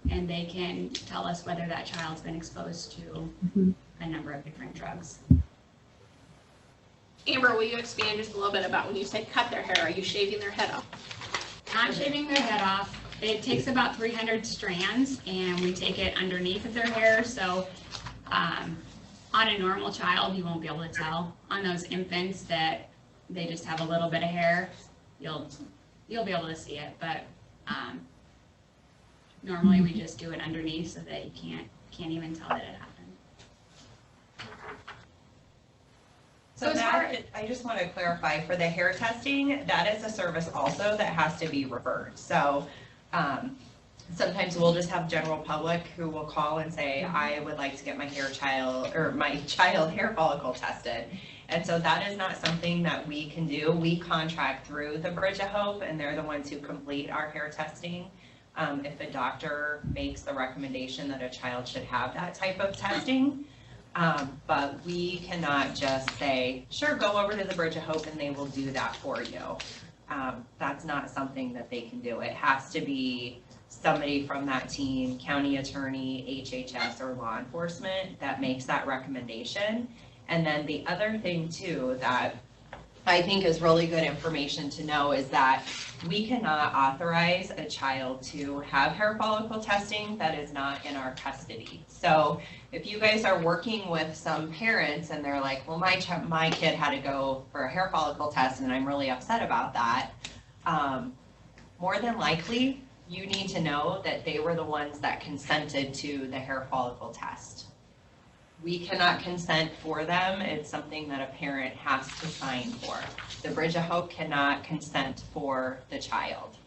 and they can tell us whether that child's been exposed to a number of different drugs. Amber, will you expand just a little bit about when you say cut their hair, are you shaving their head off? Not shaving their head off. It takes about 300 strands, and we take it underneath of their hair. So on a normal child, you won't be able to tell. On those infants that they just have a little bit of hair, you'll be able to see it. But normally we just do it underneath so that you can't even tell that it happened. So that, I just want to clarify, for the hair testing, that is a service also that has to be referred. So sometimes we'll just have general public who will call and say, I would like to get my child hair follicle tested. And so that is not something that we can do. We contract through the Bridge of Hope, and they're the ones who complete our hair testing. If a doctor makes the recommendation that a child should have that type of testing, but we cannot just say, sure, go over to the Bridge of Hope and they will do that for you. That's not something that they can do. It has to be somebody from that team, county attorney, HHS, or law enforcement that makes that recommendation. And then the other thing too that I think is really good information to know is that we cannot authorize a child to have hair follicle testing that is not in our custody. So if you guys are working with some parents and they're like, well, my kid had to go for a hair follicle test and I'm really upset about that, more than likely you need to know that they were the ones that consented to the hair follicle test. We cannot consent for them. It's something that a parent has to sign for. The Bridge of Hope cannot consent for the child.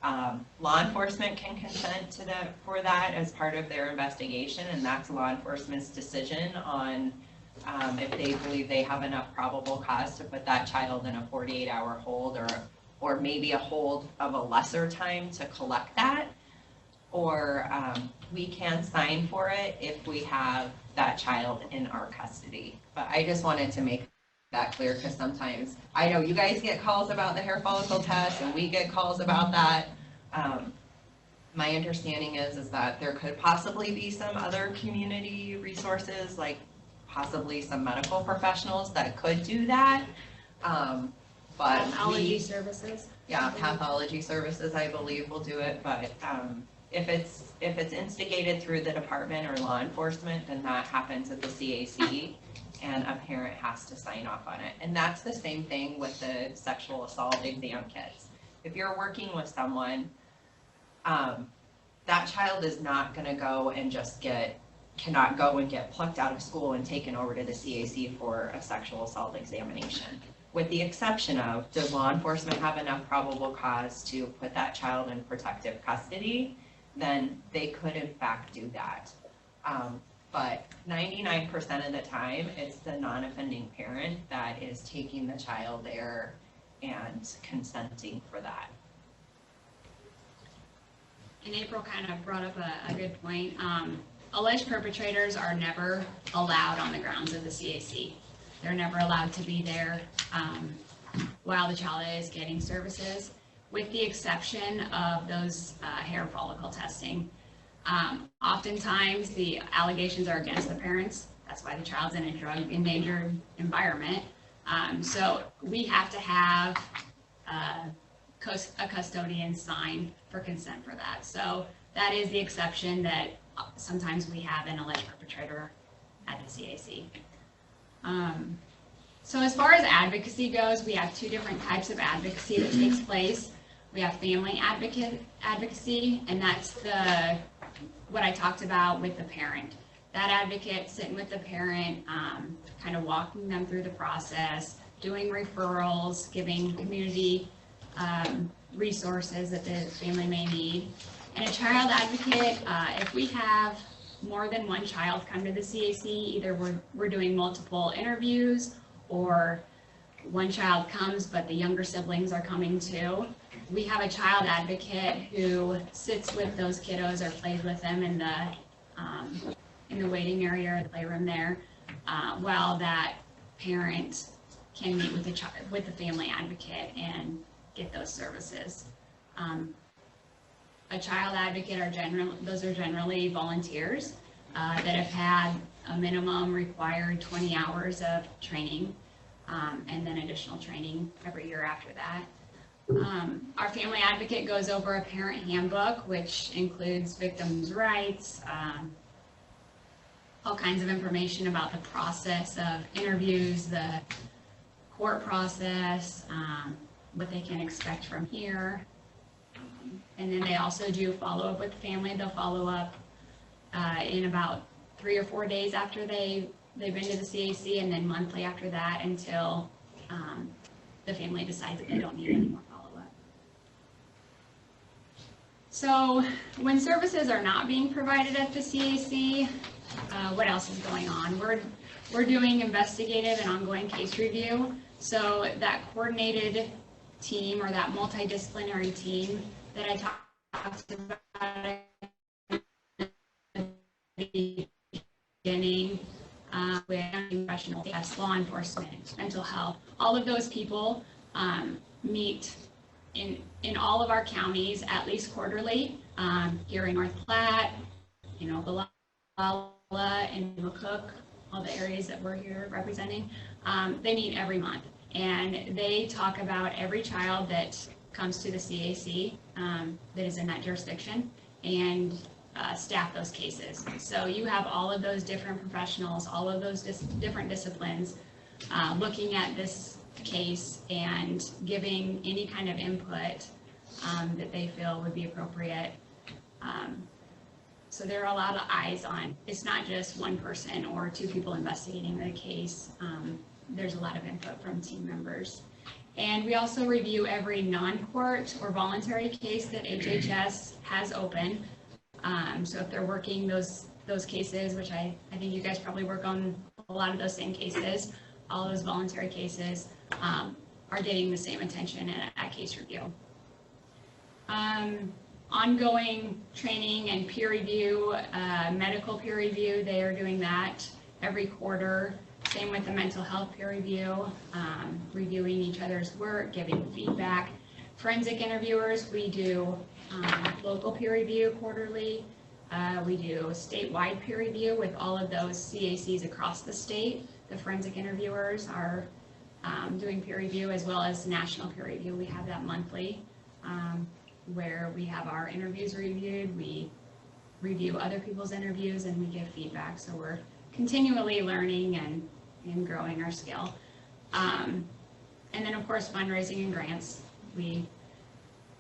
Law enforcement can consent for that as part of their investigation, and that's law enforcement's decision on if they believe they have enough probable cause to put that child in a 48-hour hold or maybe a hold of a lesser time to collect that. Or we can sign for it if we have that child in our custody. But I just wanted to make that clear because sometimes I know you guys get calls about the hair follicle test and we get calls about that. My understanding is that there could possibly be some other community resources, like possibly some medical professionals that could do that. But Pathology services. yeah, pathology services, I believe, will do it, but, if it's instigated through the department or law enforcement, then that happens at the CAC, and a parent has to sign off on it. And that's the same thing with the sexual assault exam kits. If you're working with someone, that child is not gonna go and cannot go and get plucked out of school and taken over to the CAC for a sexual assault examination. With the exception of, does law enforcement have enough probable cause to put that child in protective custody? Then they could in fact do that. But 99% of the time, it's the non-offending parent that is taking the child there and consenting for that. And April kind of brought up a good point. Alleged perpetrators are never allowed on the grounds of the CAC. They're never allowed to be there while the child is getting services, with the exception of those hair follicle testing. Oftentimes, the allegations are against the parents. That's why the child's in a drug-endangered environment. So we have to have a custodian sign for consent for that. So that is the exception, that sometimes we have an alleged perpetrator at the CAC. So as far as advocacy goes, we have two different types of advocacy that takes place. We have family advocacy, and that's what I talked about with the parent. That advocate sitting with the parent, kind of walking them through the process, doing referrals, giving community resources that the family may need. And a child advocate, if we have more than one child come to the CAC, either we're doing multiple interviews, or one child comes but the younger siblings are coming too. We have a child advocate who sits with those kiddos or plays with them in the waiting area or the playroom there, while that parent can meet with the family advocate and get those services. A child advocate are generally volunteers that have had a minimum required 20 hours of training, and then additional training every year after that. Our family advocate goes over a parent handbook, which includes victims' rights, all kinds of information about the process of interviews, the court process, what they can expect from here. And then they also do follow-up with the family. They'll follow up in about 3 or 4 days after they've been to the CAC, and then monthly after that until the family decides that they don't need any more follow-up. So when services are not being provided at the CAC, what else is going on? We're doing investigative and ongoing case review. So that coordinated team, or that multidisciplinary team that I talked about at the beginning, with professional, yes, law enforcement, mental health, all of those people meet in all of our counties at least quarterly. Here in North Platte, Ogallala, and McCook, all the areas that we're here representing, they meet every month, and they talk about every child that comes to the CAC that is in that jurisdiction, and staff those cases. So you have all of those different professionals, all of those different disciplines looking at this case and giving any kind of input that they feel would be appropriate. So there are a lot of eyes on. It's not just one person or two people investigating the case. There's a lot of input from team members. And we also review every non-court or voluntary case that HHS has open. So if they're working those cases, which I think you guys probably work on a lot of those same cases, all those voluntary cases are getting the same attention at case review. Ongoing training and peer review, medical peer review, they are doing that every quarter. Same with the mental health peer review, reviewing each other's work, giving feedback. Forensic interviewers, we do local peer review quarterly. We do statewide peer review with all of those CACs across the state. The forensic interviewers are doing peer review as well as national peer review. We have that monthly where we have our interviews reviewed. We review other people's interviews and we give feedback. So we're continually learning and growing our skill. And then of course fundraising and grants.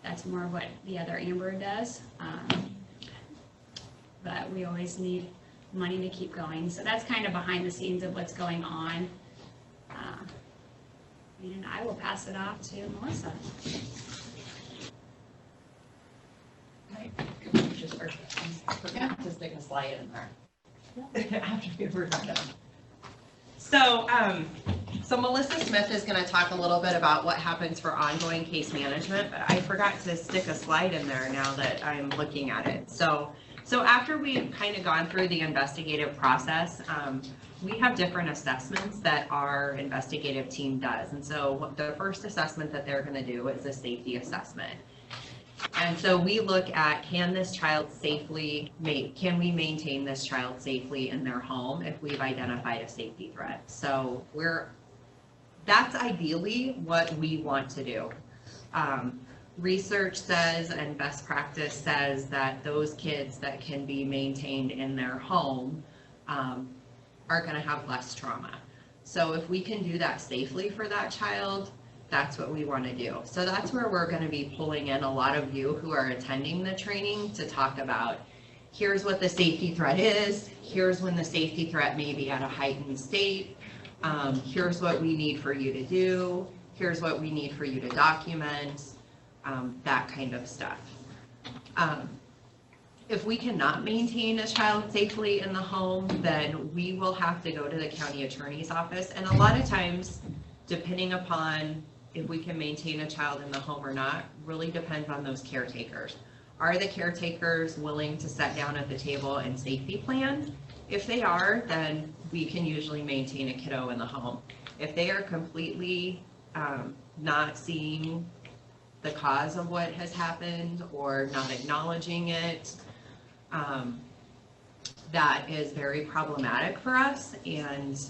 That's more what the other Amber does. But we always need money to keep going. So that's kind of behind the scenes of what's going on. And I will pass it off to Melissa. Just to stick a slide in there. After we were done. So Melissa Smith is going to talk a little bit about what happens for ongoing case management, but I forgot to stick a slide in there now that I'm looking at it. So after we've kind of gone through the investigative process, we have different assessments that our investigative team does. And so the first assessment that they're going to do is a safety assessment. And so we look at, can we maintain this child safely in their home if we've identified a safety threat? So that's ideally what we want to do. Research says and best practice says that those kids that can be maintained in their home are going to have less trauma. So if we can do that safely for that child, that's what we want to do. So that's where we're going to be pulling in a lot of you who are attending the training to talk about, here's what the safety threat is, here's when the safety threat may be at a heightened state, here's what we need for you to do, here's what we need for you to document, that kind of stuff. If we cannot maintain a child safely in the home, then we will have to go to the county attorney's office. And a lot of times, depending upon if we can maintain a child in the home or not, really depends on those caretakers. Are the caretakers willing to sit down at the table and safety plan? If they are, then we can usually maintain a kiddo in the home. If they are completely not seeing the cause of what has happened or not acknowledging it, that is very problematic for us, and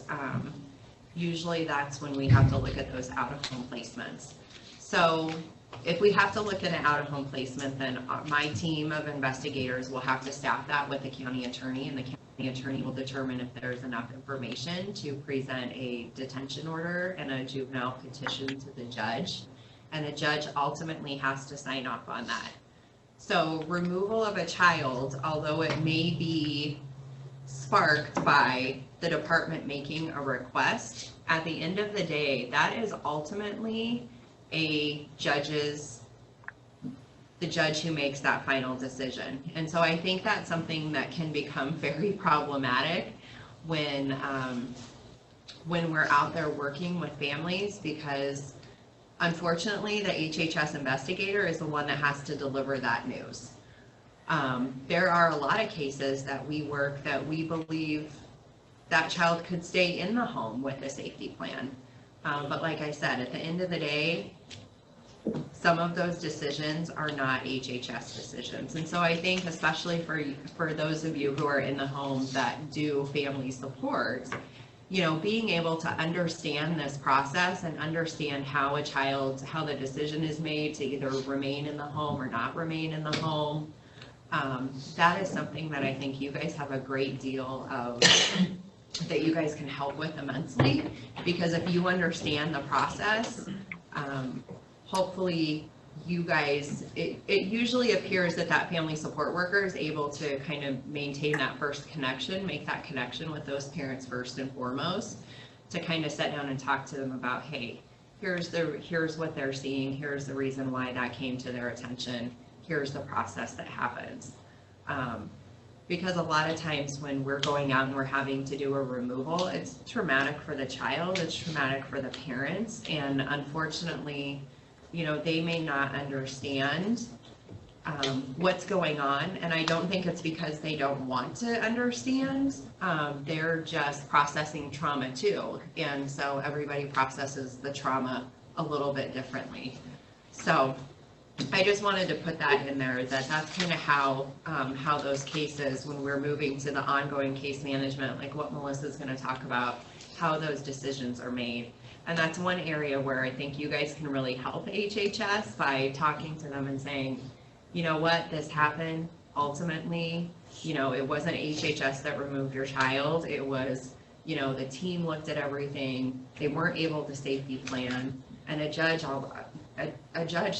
usually that's when we have to look at those out-of-home placements. So if we have to look at an out-of-home placement, then my team of investigators will have to staff that with the county attorney, and the county attorney will determine if there's enough information to present a detention order and a juvenile petition to the judge, and the judge ultimately has to sign off on that. So removal of a child, although it may be sparked by the department making a request, at the end of the day, that is ultimately the judge who makes that final decision. And so I think that's something that can become very problematic when we're out there working with families, because unfortunately the HHS investigator is the one that has to deliver that news. There are a lot of cases that we work that we believe that child could stay in the home with a safety plan. But like I said, at the end of the day, some of those decisions are not HHS decisions. And so I think especially for those of you who are in the home that do family support, you know, being able to understand this process and understand how the decision is made to either remain in the home or not remain in the home, that is something that I think you guys have a great deal of, that you guys can help with immensely, because if you understand the process, hopefully you guys, it usually appears that family support worker is able to kind of maintain that first connection, make that connection with those parents first and foremost, to kind of sit down and talk to them about, hey, here's what they're seeing, here's the reason why that came to their attention, here's the process that happens. Because a lot of times when we're going out and we're having to do a removal, it's traumatic for the child, it's traumatic for the parents, and unfortunately, you know, they may not understand what's going on, and I don't think it's because they don't want to understand. They're just processing trauma too, and so everybody processes the trauma a little bit differently. So I just wanted to put that in there, that that's kind of how those cases, when we're moving to the ongoing case management, like what Melissa's going to talk about, how those decisions are made. And that's one area where I think you guys can really help HHS by talking to them and saying, you know what, this happened. Ultimately, you know, it wasn't HHS that removed your child. It was, you know, the team looked at everything. They weren't able to safety plan. And a judge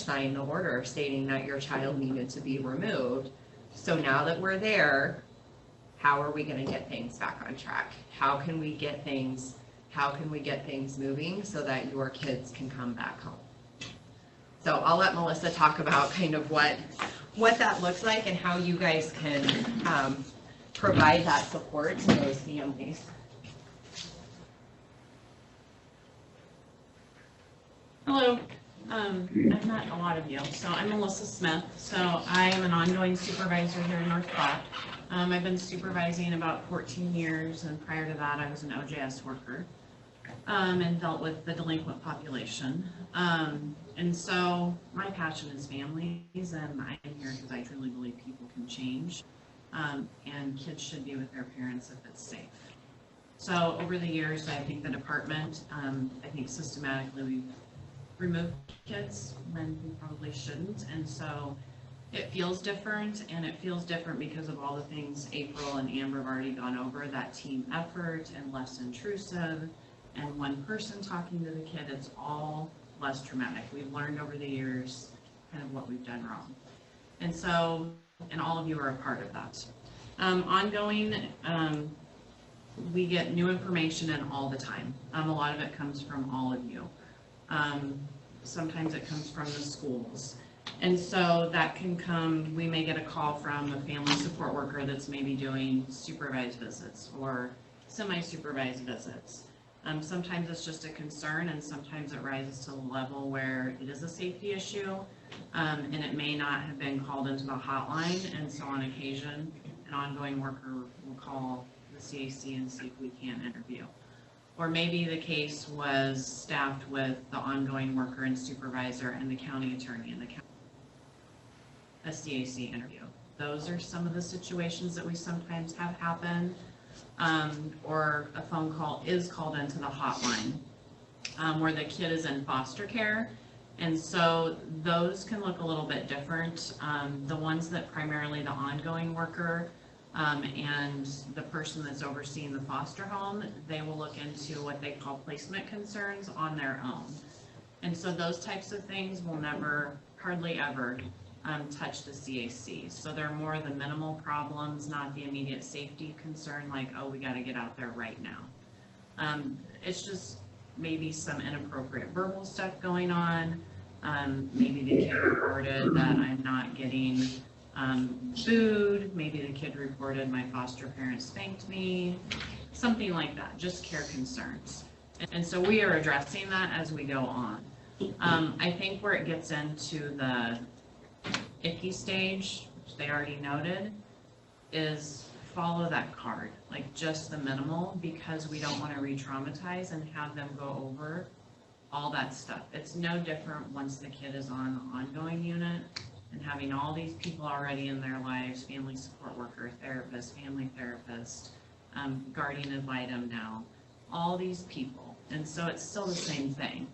signed the order stating that your child needed to be removed. So now that we're there, how are we going to get things back on track? How can we get things moving so that your kids can come back home? So I'll let Melissa talk about kind of what that looks like and how you guys can provide that support to those families. Hello. I've met a lot of you. So I'm Melissa Smith. So I am an ongoing supervisor here in North Platte. I've been supervising about 14 years, and prior to that I was an OJS worker and dealt with the delinquent population. And so my passion is families, and I'm here because I truly believe people can change, and kids should be with their parents if it's safe. So over the years, I think the department, I think systematically we've removed kids when we probably shouldn't, and so it feels different, and it feels different because of all the things April and Amber have already gone over, that team effort and less intrusive, and one person talking to the kid. It's all less traumatic. We've learned over the years kind of what we've done wrong, and so, and all of you are a part of that. Ongoing, we get new information in all the time. A lot of it comes from all of you. Sometimes it comes from the schools. And so that can come, we may get a call from a family support worker that's maybe doing supervised visits or semi-supervised visits. Sometimes it's just a concern, and sometimes it rises to the level where it is a safety issue, and it may not have been called into the hotline, and so on occasion, an ongoing worker will call the CAC and see if we can interview. Or maybe the case was staffed with the ongoing worker and supervisor and the county attorney and a CAC interview. Those are some of the situations that we sometimes have happen. Or a phone call is called into the hotline where the kid is in foster care. And so those can look a little bit different. The ones that primarily the ongoing worker and the person that's overseeing the foster home, they will look into what they call placement concerns on their own. And so those types of things will never, hardly ever, touch the CAC. So they're more the minimal problems, not the immediate safety concern, like, oh, we got to get out there right now. It's just maybe some inappropriate verbal stuff going on. Maybe the kid reported that I'm not getting food. Maybe the kid reported my foster parents spanked me, something like that, just care concerns. And so we are addressing that as we go on. I think where it gets into the icky stage, which they already noted, is follow that card, like just the minimal, because we don't want to re-traumatize and have them go over all that stuff. It's no different once the kid is on the ongoing unit and having all these people already in their lives, family support worker, therapist, family therapist, guardian ad litem now, all these people. And so it's still the same thing.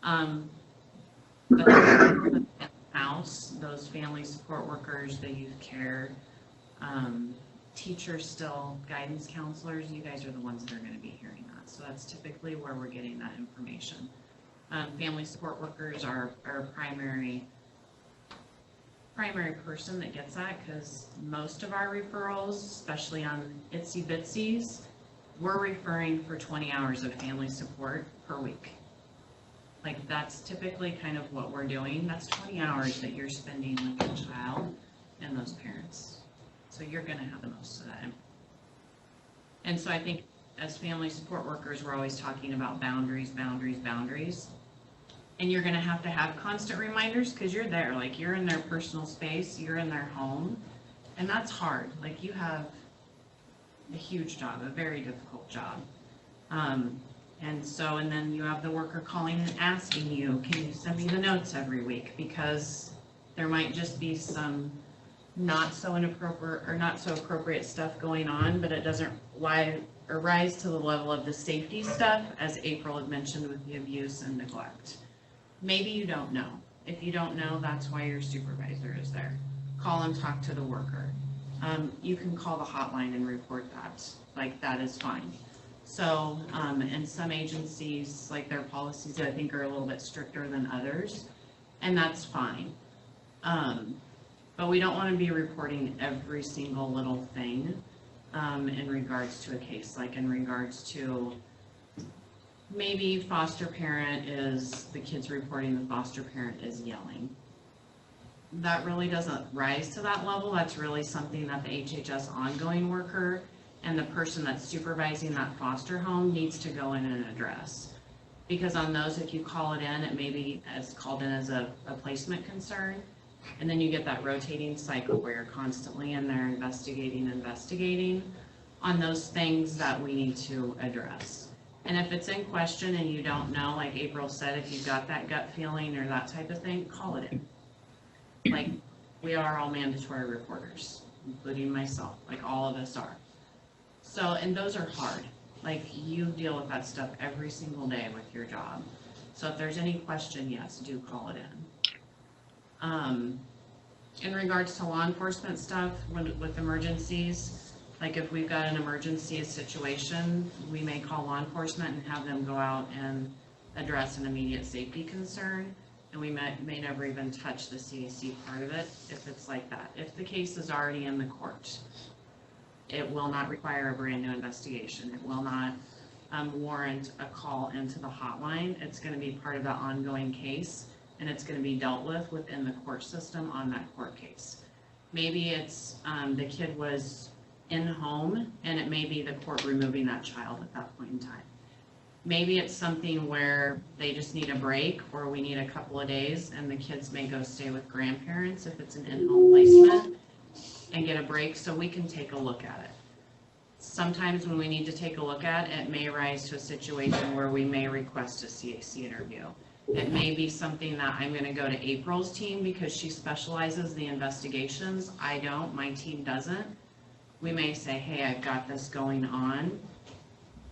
But the house, those family support workers, the youth care, teachers still, guidance counselors, you guys are the ones that are going to be hearing that. So that's typically where we're getting that information. Family support workers are our primary person that gets that, because most of our referrals, especially on itsy bitsies, we're referring for 20 hours of family support per week. Like, that's typically kind of what we're doing. That's 20 hours that you're spending with your child and those parents. So you're going to have the most of that. And so I think as family support workers, we're always talking about boundaries, boundaries, boundaries. And you're going to have constant reminders, because you're there, like you're in their personal space, you're in their home, and that's hard. Like, you have a huge job, a very difficult job. And so, and then you have the worker calling and asking you, can you send me the notes every week? Because There might just be some not so inappropriate or not so appropriate stuff going on, but it doesn't rise to the level of the safety stuff, as April had mentioned with the abuse and neglect. Maybe you don't know. If you don't know, that's why your supervisor is there. Call and talk to the worker. You can call the hotline and report that. Like, that is fine. So, and some agencies, like their policies, I think are a little bit stricter than others, and that's fine. But we don't want to be reporting every single little thing in regards to a case, like in regards to maybe foster parent is, the kid's reporting the foster parent is yelling. That really doesn't rise to that level. That's really something that the HHS ongoing worker and the person that's supervising that foster home needs to go in and address. Because on those, if you call it in, it may be as called in as a placement concern. And then you get that rotating cycle where you're constantly in there investigating on those things that we need to address. And if it's in question and you don't know, like April said, if you've got that gut feeling or that type of thing, call it in. Like, we are all mandatory reporters, including myself, like all of us are. So, and those are hard. Like, you deal with that stuff every single day with your job. So if there's any question, yes, do call it in. In regards to law enforcement stuff, with emergencies, like if we've got an emergency situation, we may call law enforcement and have them go out and address an immediate safety concern. And we may never even touch the CAC part of it if it's like that. If the case is already in the court, it will not require a brand new investigation. It will not warrant a call into the hotline. It's going to be part of the ongoing case, and it's going to be dealt with within the court system on that court case. Maybe it's the kid was in home, and it may be the court removing that child at that point in time. Maybe it's something where they just need a break, or we need a couple of days, and the kids may go stay with grandparents if it's an in-home placement, and get a break so we can take a look at it. Sometimes when we need to take a look at it, it may rise to a situation where we may request a CAC interview. It may be something that I'm going to go to April's team because she specializes the investigations. I don't, my team doesn't. We may say, hey, I've got this going on.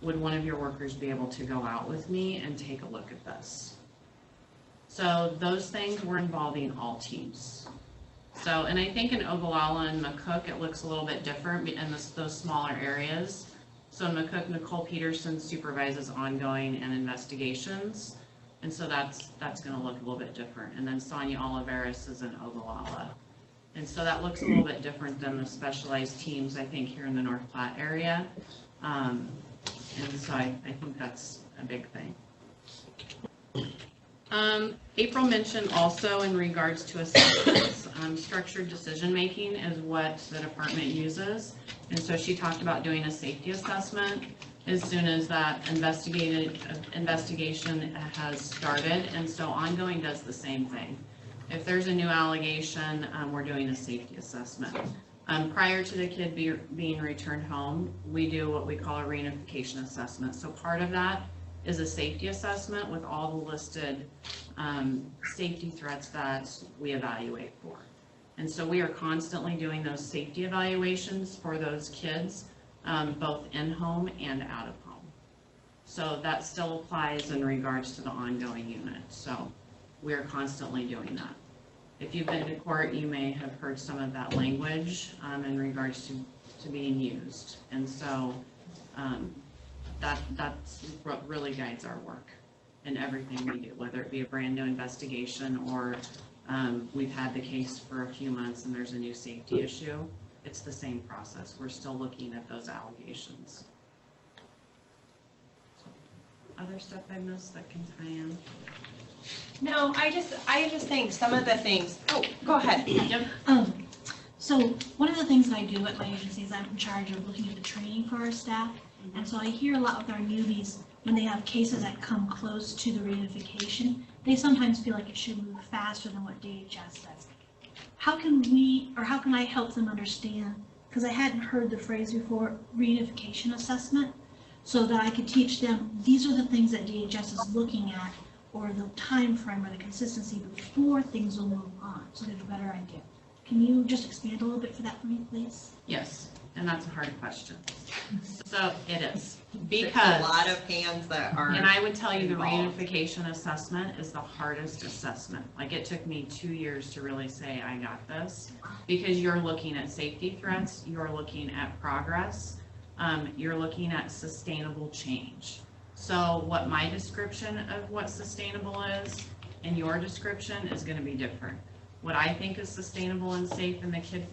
Would one of your workers be able to go out with me and take a look at this? So those things we're involving all teams. So, and I think in Ogallala and McCook, it looks a little bit different in those smaller areas. So in McCook, Nicole Peterson supervises ongoing and investigations. And so that's going to look a little bit different. And then Sonia Oliveris is in Ogallala. And so that looks a little bit different than the specialized teams, I think, here in the North Platte area. And so I think that's a big thing. April mentioned also in regards to assessments, structured decision-making is what the department uses. And so she talked about doing a safety assessment as soon as that investigation has started. And so ongoing does the same thing. If there's a new allegation, we're doing a safety assessment. Prior to the kid being returned home, we do what we call a reunification assessment. So part of that is a safety assessment with all the listed safety threats that we evaluate for. And so we are constantly doing those safety evaluations for those kids, both in home and out of home. So that still applies in regards to the ongoing unit. So we are constantly doing that. If you've been to court, you may have heard some of that language in regards to being used. And so that's what really guides our work in everything we do, whether it be a brand new investigation or we've had the case for a few months and there's a new safety issue. It's the same process. We're still looking at those allegations. Other stuff I missed that can tie in? No, I just think some of the things, oh, go ahead. Yep. So one of the things that I do at my agency is I'm in charge of looking at the training for our staff. And so I hear a lot with our newbies, when they have cases that come close to the reunification, they sometimes feel like it should move faster than what DHS does. How can we, or how can I help them understand, because I hadn't heard the phrase before, reunification assessment, so that I could teach them, these are the things that DHS is looking at or the time frame or the consistency before things will move on, so they have a better idea. Can you just expand a little bit for that for me, please? Yes, and that's a hard question. So it is, There's because. a lot of hands that are. And I would tell you the involved. reunification assessment is the hardest assessment. Like, it took me 2 years to really say, I got this. Because you're looking at safety threats, you're looking at progress, you're looking at sustainable change. So what my description of what sustainable is and your description is gonna be different. What I think is sustainable and safe and the kid,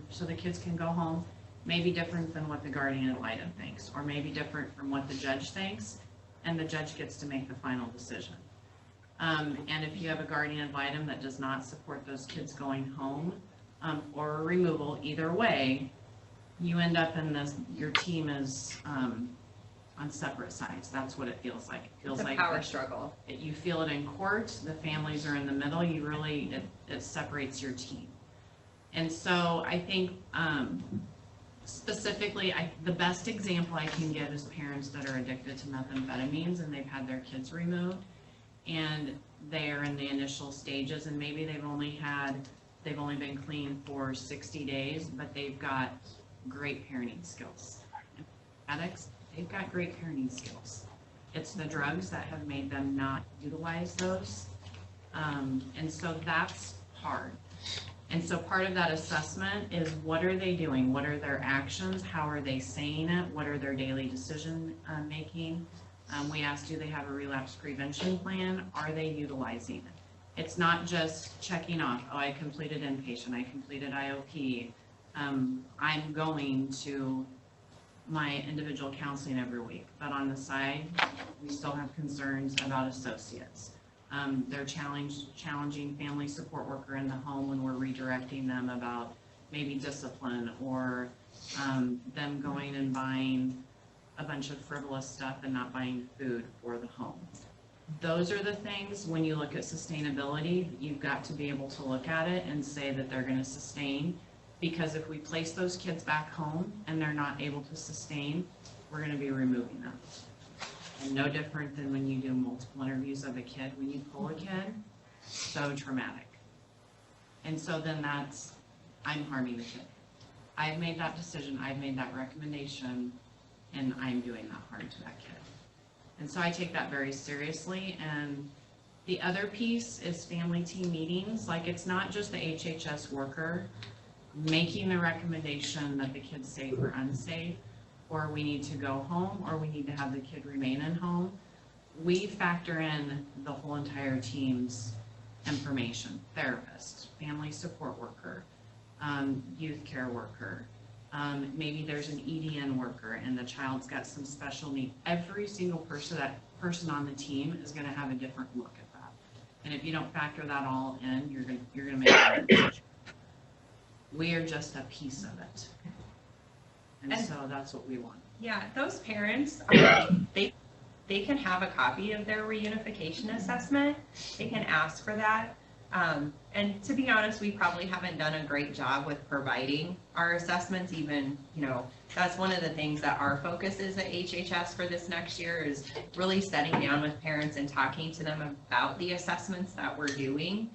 so the kids can go home, may be different than what the guardian ad litem thinks, or maybe different from what the judge thinks, and the judge gets to make the final decision. And if you have a guardian ad litem that does not support those kids going home, or a removal, either way, you end up in this, your team is, on separate sides. That's what it feels like. It feels It's a like power struggle. you feel it in court, the families are in the middle, you really, it separates your team. And so I think, specifically, the best example I can give is parents that are addicted to methamphetamines and they've had their kids removed, and they're in the initial stages, and maybe they've only been clean for 60 days, but they've got great parenting skills. Addicts, they've got great parenting skills. It's the drugs that have made them not utilize those. And so that's hard. And so part of that assessment is, what are they doing? What are their actions? How are they saying it? What are their daily decision making? We asked, do they have a relapse prevention plan? Are they utilizing it? It's not just checking off, oh, I completed inpatient, I completed IOP. I'm going to my individual counseling every week, but on the side, we still have concerns about associates. They're challenging family support worker in the home when we're redirecting them about maybe discipline, or them going and buying a bunch of frivolous stuff and not buying food for the home. Those are the things, when you look at sustainability, you've got to be able to look at it and say that they're going to sustain. Because if we place those kids back home and they're not able to sustain, we're going to be removing them. And no different than when you do multiple interviews of a kid. When you pull a kid, so traumatic. And so then that's, I'm harming the kid. I've made that decision, I've made that recommendation, and I'm doing that harm to that kid. And so I take that very seriously. And the other piece is family team meetings. Like, it's not just the HHS worker making the recommendation that the kid's safe or unsafe, or we need to go home, or we need to have the kid remain in home. We factor in the whole entire team's information: therapist, family support worker, youth care worker, maybe there's an EDN worker and the child's got some special need. Every single person on the team is going to have a different look at that. And if you don't factor that all in, you're going to make a decision. We are just a piece of it. And so that's what we want. Yeah, those parents, they can have a copy of their reunification assessment. They can ask for that. And to be honest, we probably haven't done a great job with providing our assessments. Even, that's one of the things that our focus is at HHS for this next year, is really sitting down with parents and talking to them about the assessments that we're doing.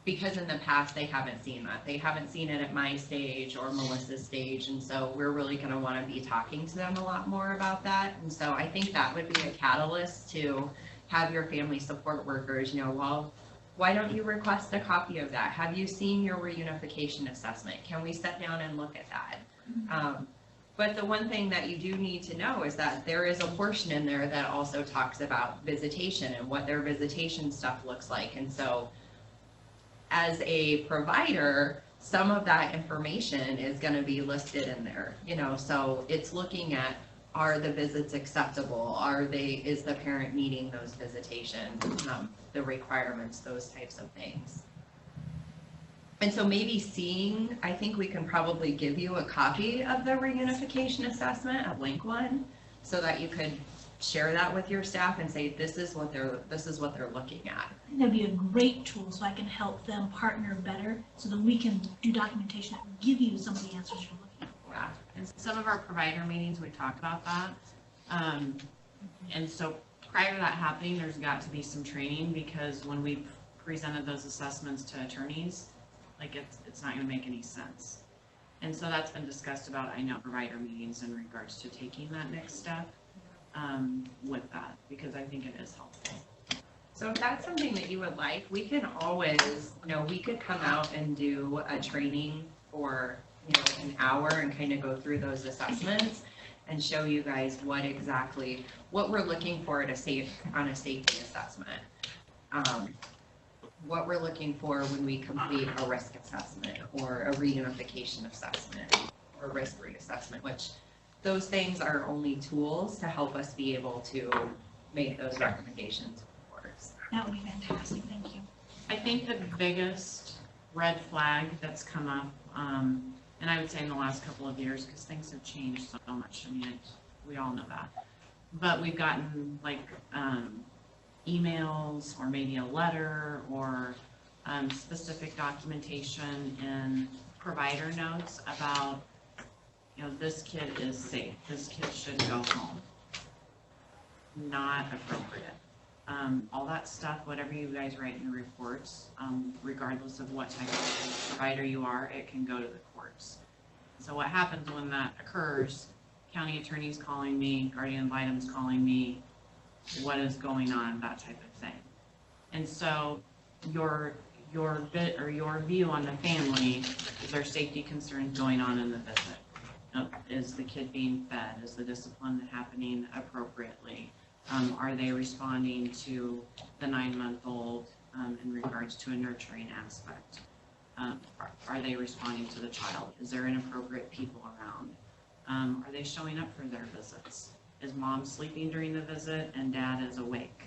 Because in the past, they haven't seen that. They haven't seen it at my stage or Melissa's stage. And so we're really going to want to be talking to them a lot more about that. And so I think that would be a catalyst to have your family support workers, well, why don't you request a copy of that? Have you seen your reunification assessment? Can we sit down and look at that? But the one thing that you do need to know is that there is a portion in there that also talks about visitation and what their visitation stuff looks like. And so as a provider, some of that information is going to be listed in there, so it's looking at, are the visits acceptable? Is the parent meeting those visitations, the requirements, those types of things. And so maybe I think we can probably give you a copy of the reunification assessment, a blank one, so that you could share that with your staff and say, this is what they're looking at. I think that'd be a great tool, so I can help them partner better, so that we can do documentation that will give you some of the answers you're looking for. Yeah. In some of our provider meetings, we talk about that. And so prior to that happening, there's got to be some training, because when we've presented those assessments to attorneys, like it's not gonna make any sense. And so that's been discussed about, I know, provider meetings in regards to taking that next step with that, because I think it is helpful. So if that's something that you would like, we can always, we could come out and do a training for, an hour and kind of go through those assessments and show you guys what we're looking for on a safety assessment. What we're looking for when we complete a risk assessment or a reunification assessment or risk reassessment, which those things are only tools to help us be able to make those recommendations. That would be fantastic, thank you. I think the biggest red flag that's come up, and I would say in the last couple of years, because things have changed so much, I mean, we all know that. But we've gotten like emails or maybe a letter or specific documentation in provider notes about, this kid is safe, this kid should go home. Not appropriate. All that stuff, whatever you guys write in the reports, regardless of what type of provider you are, it can go to the courts. So what happens when that occurs, county attorney's calling me, guardian ad litem's calling me, what is going on, that type of thing. And so your bit or your view on the family, is there safety concerns going on in the visit? Is the kid being fed? Is the discipline happening appropriately? Are they responding to the 9-month-old in regards to a nurturing aspect? Are they responding to the child? Is there inappropriate people around? Are they showing up for their visits? Is mom sleeping during the visit and dad is awake?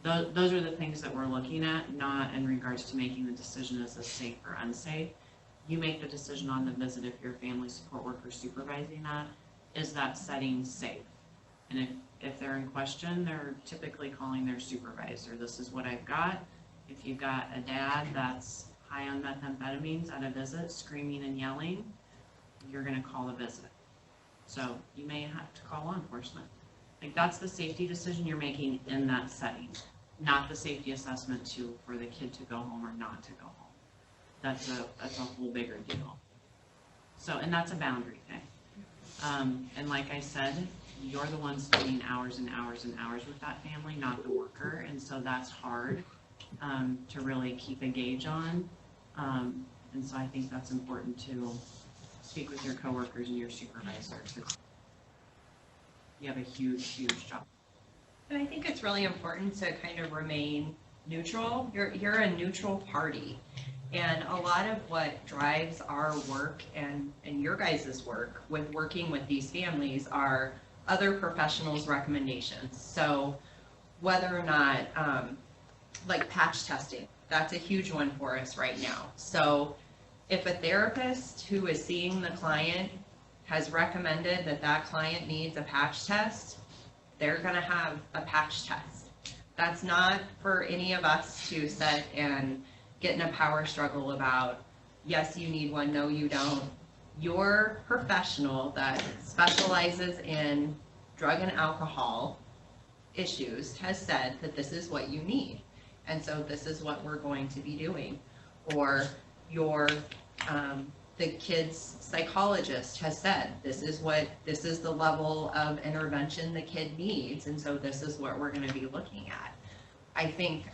Those are the things that we're looking at, not in regards to making the decision is this safe or unsafe. You make the decision on the visit if your family support worker is supervising that. Is that setting safe? And if they're in question, they're typically calling their supervisor. This is what I've got. If you've got a dad that's high on methamphetamines at a visit, screaming and yelling, you're gonna call the visit. So you may have to call law enforcement. Like, that's the safety decision you're making in that setting, not the safety assessment for the kid to go home or not to go home. That's a whole bigger deal. So, and that's a boundary thing. And like I said, you're the one spending hours and hours and hours with that family, not the worker, and so that's hard to really keep a gauge on. And so I think that's important to speak with your coworkers and your supervisor, because you have a huge, huge job. And I think it's really important to kind of remain neutral. You're a neutral party. And a lot of what drives our work and your guys' work with working with these families are other professionals' recommendations. So whether or not, like patch testing, that's a huge one for us right now. So if a therapist who is seeing the client has recommended that that client needs a patch test, they're gonna have a patch test. That's not for any of us to sit and get in a power struggle about, yes, you need one, no, you don't. Your professional that specializes in drug and alcohol issues has said that this is what you need. And so this is what we're going to be doing. Or the kid's psychologist has said, this is the level of intervention the kid needs. And so this is what we're going to be looking at. I think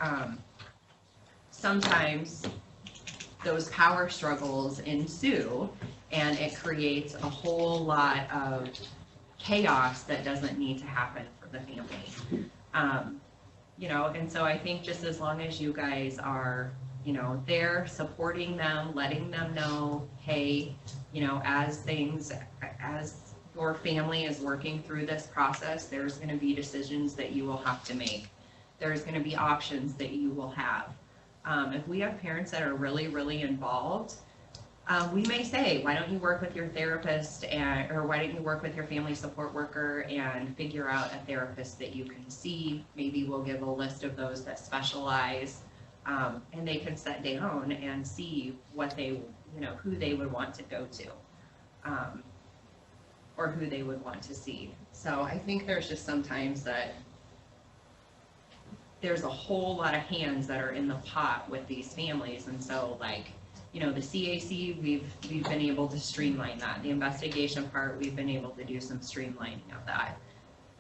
sometimes those power struggles ensue and it creates a whole lot of chaos that doesn't need to happen for the family. And so I think just as long as you guys are, there supporting them, letting them know, hey, as your family is working through this process, there's going to be decisions that you will have to make. There's going to be options that you will have. If we have parents that are really, really involved, we may say, why don't you work with your therapist or why don't you work with your family support worker and figure out a therapist that you can see. Maybe we'll give a list of those that specialize, and they can sit down and see what they, who they would want to go to, or who they would want to see. So I think there's just sometimes that there's a whole lot of hands that are in the pot with these families. And so like, you know, the CAC, we've been able to streamline that. The investigation part, we've been able to do some streamlining of that.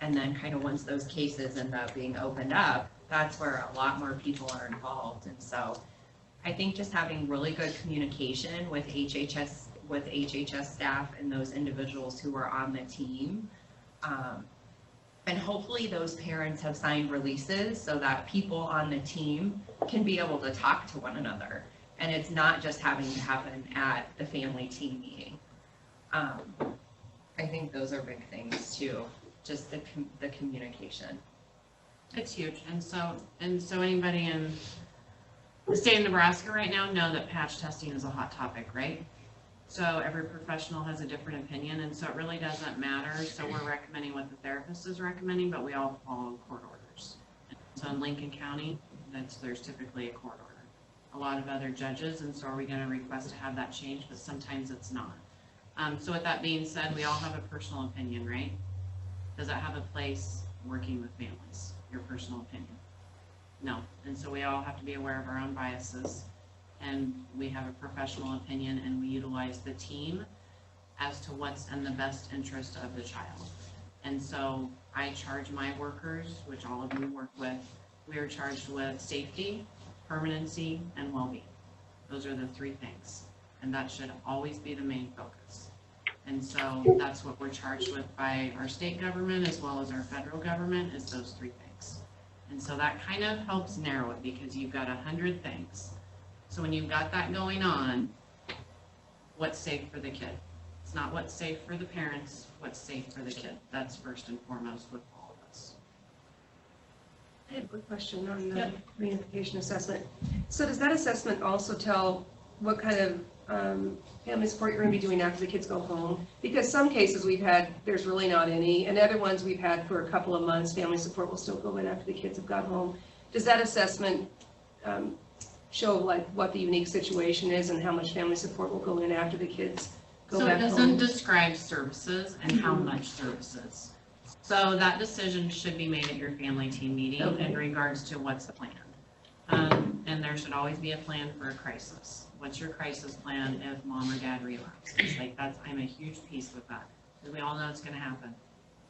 And then kind of once those cases end up being opened up, that's where a lot more people are involved. And so I think just having really good communication with HHS staff and those individuals who are on the team. And hopefully those parents have signed releases so that people on the team can be able to talk to one another. And it's not just having to happen at the family team meeting. I think those are big things too, just the communication. It's huge. And so anybody in the state of Nebraska right now know that patch testing is a hot topic, right? So every professional has a different opinion, and so it really doesn't matter. So we're recommending what the therapist is recommending, but we all follow court orders. So in Lincoln County, there's typically a court order. A lot of other judges, and so are we going to request to have that changed? But sometimes it's not. So with that being said, we all have a personal opinion, right? Does that have a place working with families? Your personal opinion? No. And so we all have to be aware of our own biases. And we have a professional opinion, and we utilize the team as to what's in the best interest of the child. And so I charge my workers, which all of you work with, we are charged with safety, permanency, and well-being. Those are the three things. And that should always be the main focus. And so that's what we're charged with by our state government as well as our federal government, is those three things. And so that kind of helps narrow it, because you've got 100 things. So when you've got that going on, what's safe for the kid? It's not what's safe for the parents, what's safe for the kid. That's first and foremost with all of us. I have a quick question on the reunification assessment. So does that assessment also tell what kind of family support you're going to be doing after the kids go home? Because some cases we've had, there's really not any, and other ones we've had for a couple of months, family support will still go in after the kids have got home. Does that assessment show like what the unique situation is and how much family support will go in after the kids go back home? So it doesn't describe services and how much services. So that decision should be made at your family team meeting in regards to what's the plan. And there should always be a plan for a crisis. What's your crisis plan if mom or dad relapses? Like I'm a huge piece with that, because we all know it's gonna happen.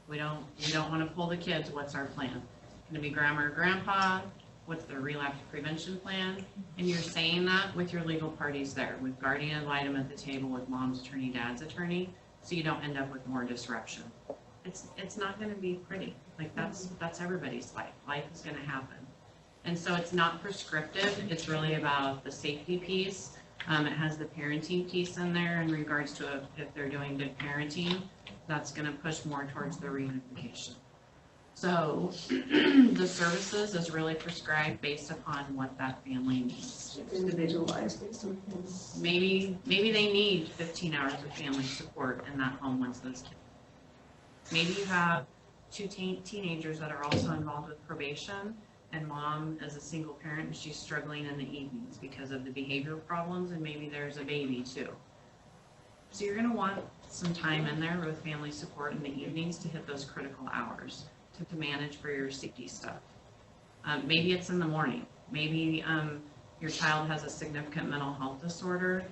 We don't wanna pull the kids. What's our plan? Gonna be grandma or grandpa? What's the relapse prevention plan? And you're saying that with your legal parties there, with guardian ad litem at the table, with mom's attorney, dad's attorney, so you don't end up with more disruption. It's not gonna be pretty. Like that's everybody's life. Life is gonna happen. And so it's not prescriptive. It's really about the safety piece. It has the parenting piece in there in regards to if they're doing good parenting, that's gonna push more towards the reunification. So the services is really prescribed based upon what that family needs. Individualized based on things. Maybe they need 15 hours of family support in that home once those kids. Maybe you have two teenagers that are also involved with probation, and mom is a single parent and she's struggling in the evenings because of the behavioral problems, and maybe there's a baby too. So you're gonna want some time in there with family support in the evenings to hit those critical hours to manage for your safety stuff. Maybe it's in the morning. Maybe your child has a significant mental health disorder.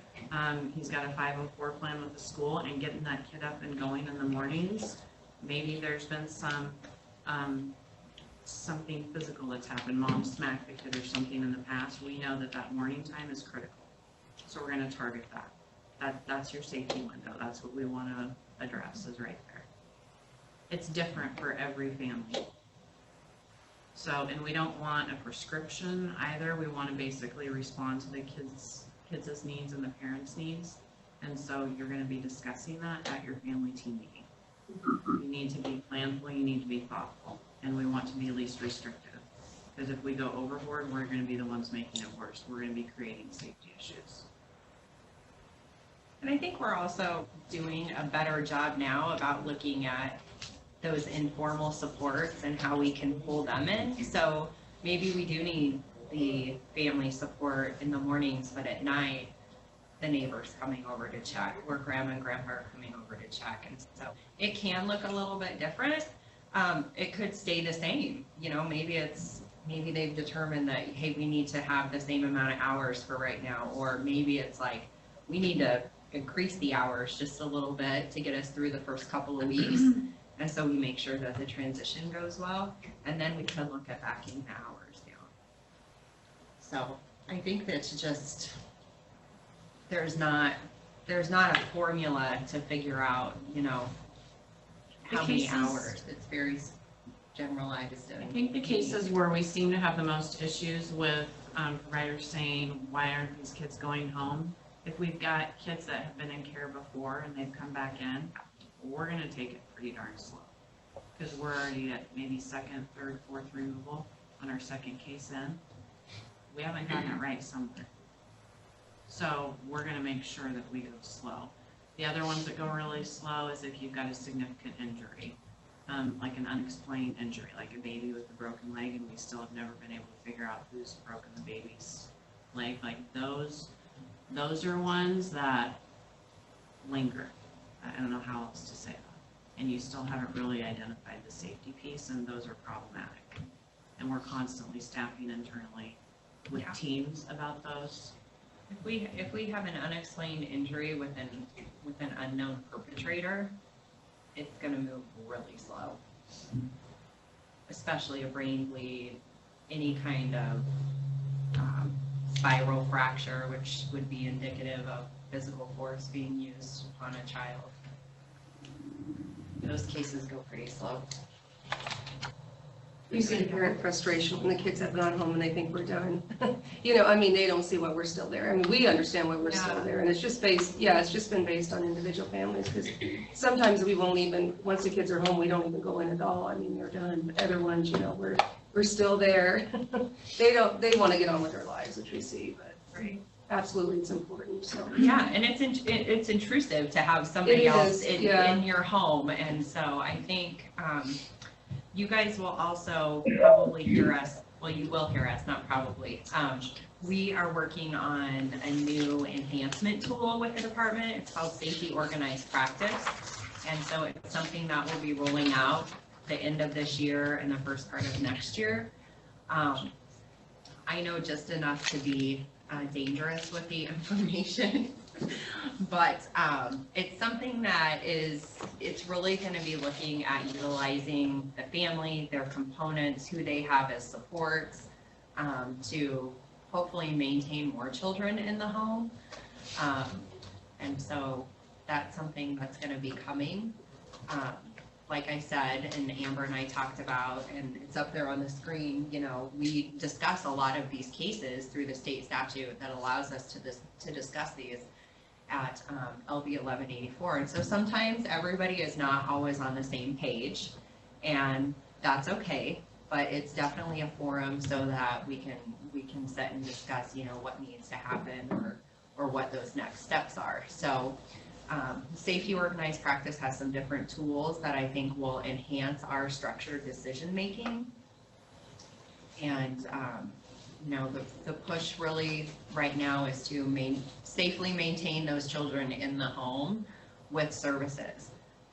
He's got a 504 plan with the school, and getting that kid up and going in the mornings. Maybe there's been something physical that's happened. Mom smacked the kid or something in the past. We know that morning time is critical. So we're going to target that. That's your safety window. That's what we want to address, is right there. It's different for every family. So, and we don't want a prescription either. We want to basically respond to the kids' needs and the parents' needs. And so you're going to be discussing that at your family team meeting. You need to be planful, you need to be thoughtful, and we want to be least restrictive. Because if we go overboard, we're going to be the ones making it worse. We're going to be creating safety issues. And I think we're also doing a better job now about looking at those informal supports and how we can pull them in. So maybe we do need the family support in the mornings, but at night, the neighbor's coming over to check, or grandma and grandpa are coming over to check. And so it can look a little bit different. It could stay the same. You know, maybe it's maybe they've determined that, hey, we need to have the same amount of hours for right now, or maybe it's like, we need to increase the hours just a little bit to get us through the first couple of weeks. And so we make sure that the transition goes well, and then we can look at backing the hours down. So I think that's just, there's not a formula to figure out, you know, how many cases- hours. It's very generalized. I think the cases where we seem to have the most issues with providers saying, why aren't these kids going home? If we've got kids that have been in care before and they've come back in, we're gonna take it pretty darn slow. Because we're already at maybe second, third, fourth removal on our second case in. We haven't gotten it right somewhere. So we're gonna make sure that we go slow. The other ones that go really slow is if you've got a significant injury, like an unexplained injury, like a baby with a broken leg, and we still have never been able to figure out who's broken the baby's leg. Like those are ones that linger. I don't know how else to say that. And you still haven't really identified the safety piece, and those are problematic. And we're constantly staffing internally with teams about those. If we have an unexplained injury with an unknown perpetrator, it's gonna move really slow. Especially a brain bleed, any kind of spiral fracture, which would be indicative of physical force being used on a child. Those cases go pretty slow. You see parent frustration when the kids have gone home and they think we're done. You know, I mean, they don't see why we're still there. I mean, we understand why we're still there, and it's just it's just been based on individual families, because sometimes we won't even, once the kids are home, we don't even go in at all. I mean, they're done. But other ones, you know, we're still there. They want to get on with their lives, which we see, but absolutely, it's important, so. Yeah, and it's intrusive to have somebody else in your home, and so I think, you guys will also probably hear us, well, you will hear us, not probably. We are working on a new enhancement tool with the department. It's called Safety Organized Practice. And so it's something that will be rolling out the end of this year and the first part of next year. I know just enough to be dangerous with the information. But it's something that it's really going to be looking at utilizing the family, their components, who they have as supports, to hopefully maintain more children in the home. And so that's something that's going to be coming. Like I said, and Amber and I talked about, and it's up there on the screen, you know, we discuss a lot of these cases through the state statute that allows us to discuss these at LB 1184. And so sometimes everybody is not always on the same page, and that's okay, but it's definitely a forum so that we can sit and discuss, you know, what needs to happen or what those next steps are. So Safety Organized Practice has some different tools that I think will enhance our structured decision making. And you know, the push really right now is to safely maintain those children in the home with services.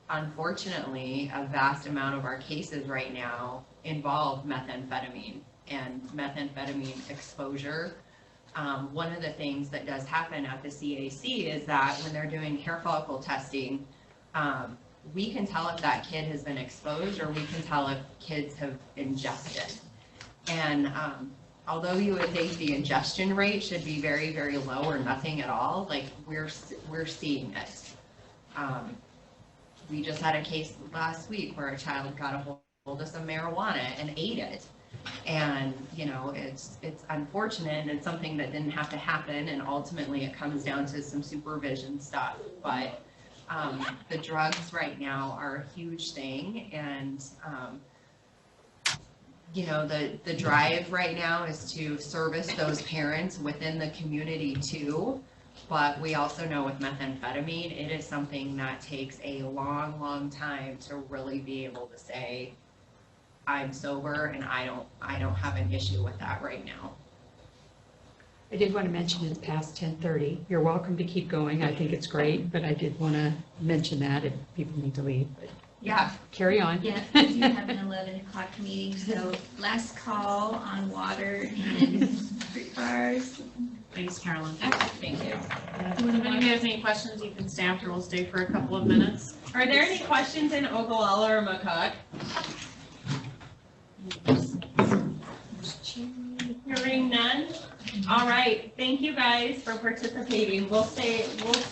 Unfortunately, a vast amount of our cases right now involve methamphetamine and methamphetamine exposure. One of the things that does happen at the CAC is that when they're doing hair follicle testing, we can tell if that kid has been exposed, or we can tell if kids have ingested. And although you would think the ingestion rate should be very, very low or nothing at all, like we're seeing it. We just had a case last week where a child got a hold of some marijuana and ate it. And, you know, it's unfortunate, and it's something that didn't have to happen, and ultimately it comes down to some supervision stuff. But the drugs right now are a huge thing, and you know, the drive right now is to service those parents within the community too. But we also know with methamphetamine, it is something that takes a long, long time to really be able to say, I'm sober and I don't have an issue with that right now. I did want to mention it's past 10:30. You're welcome to keep going. I think it's great, but I did want to mention that if people need to leave. But Yeah. Carry on. Yeah, we do have an 11 o'clock meeting, so last call on water and fruit bars. Thanks, Carolyn. Thank you. If anybody has any questions, you can stay after. We'll stay for a couple of minutes. Are there any questions in Ogallala or McCook? Hearing none? All right, thank you guys for participating. We'll stay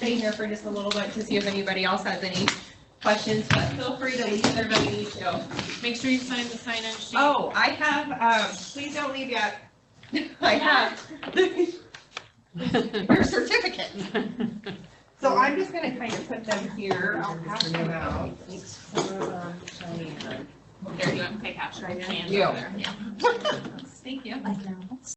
here for just a little bit to see if anybody else has any questions, but feel free to leave whenever you need to. Make sure you sign the sign-in sheet. Oh, I have, please don't leave yet. I have your certificate. So I'm just gonna kind of put them here. I'll pass them out. There you go. Okay, Cash. Right You. Thank you.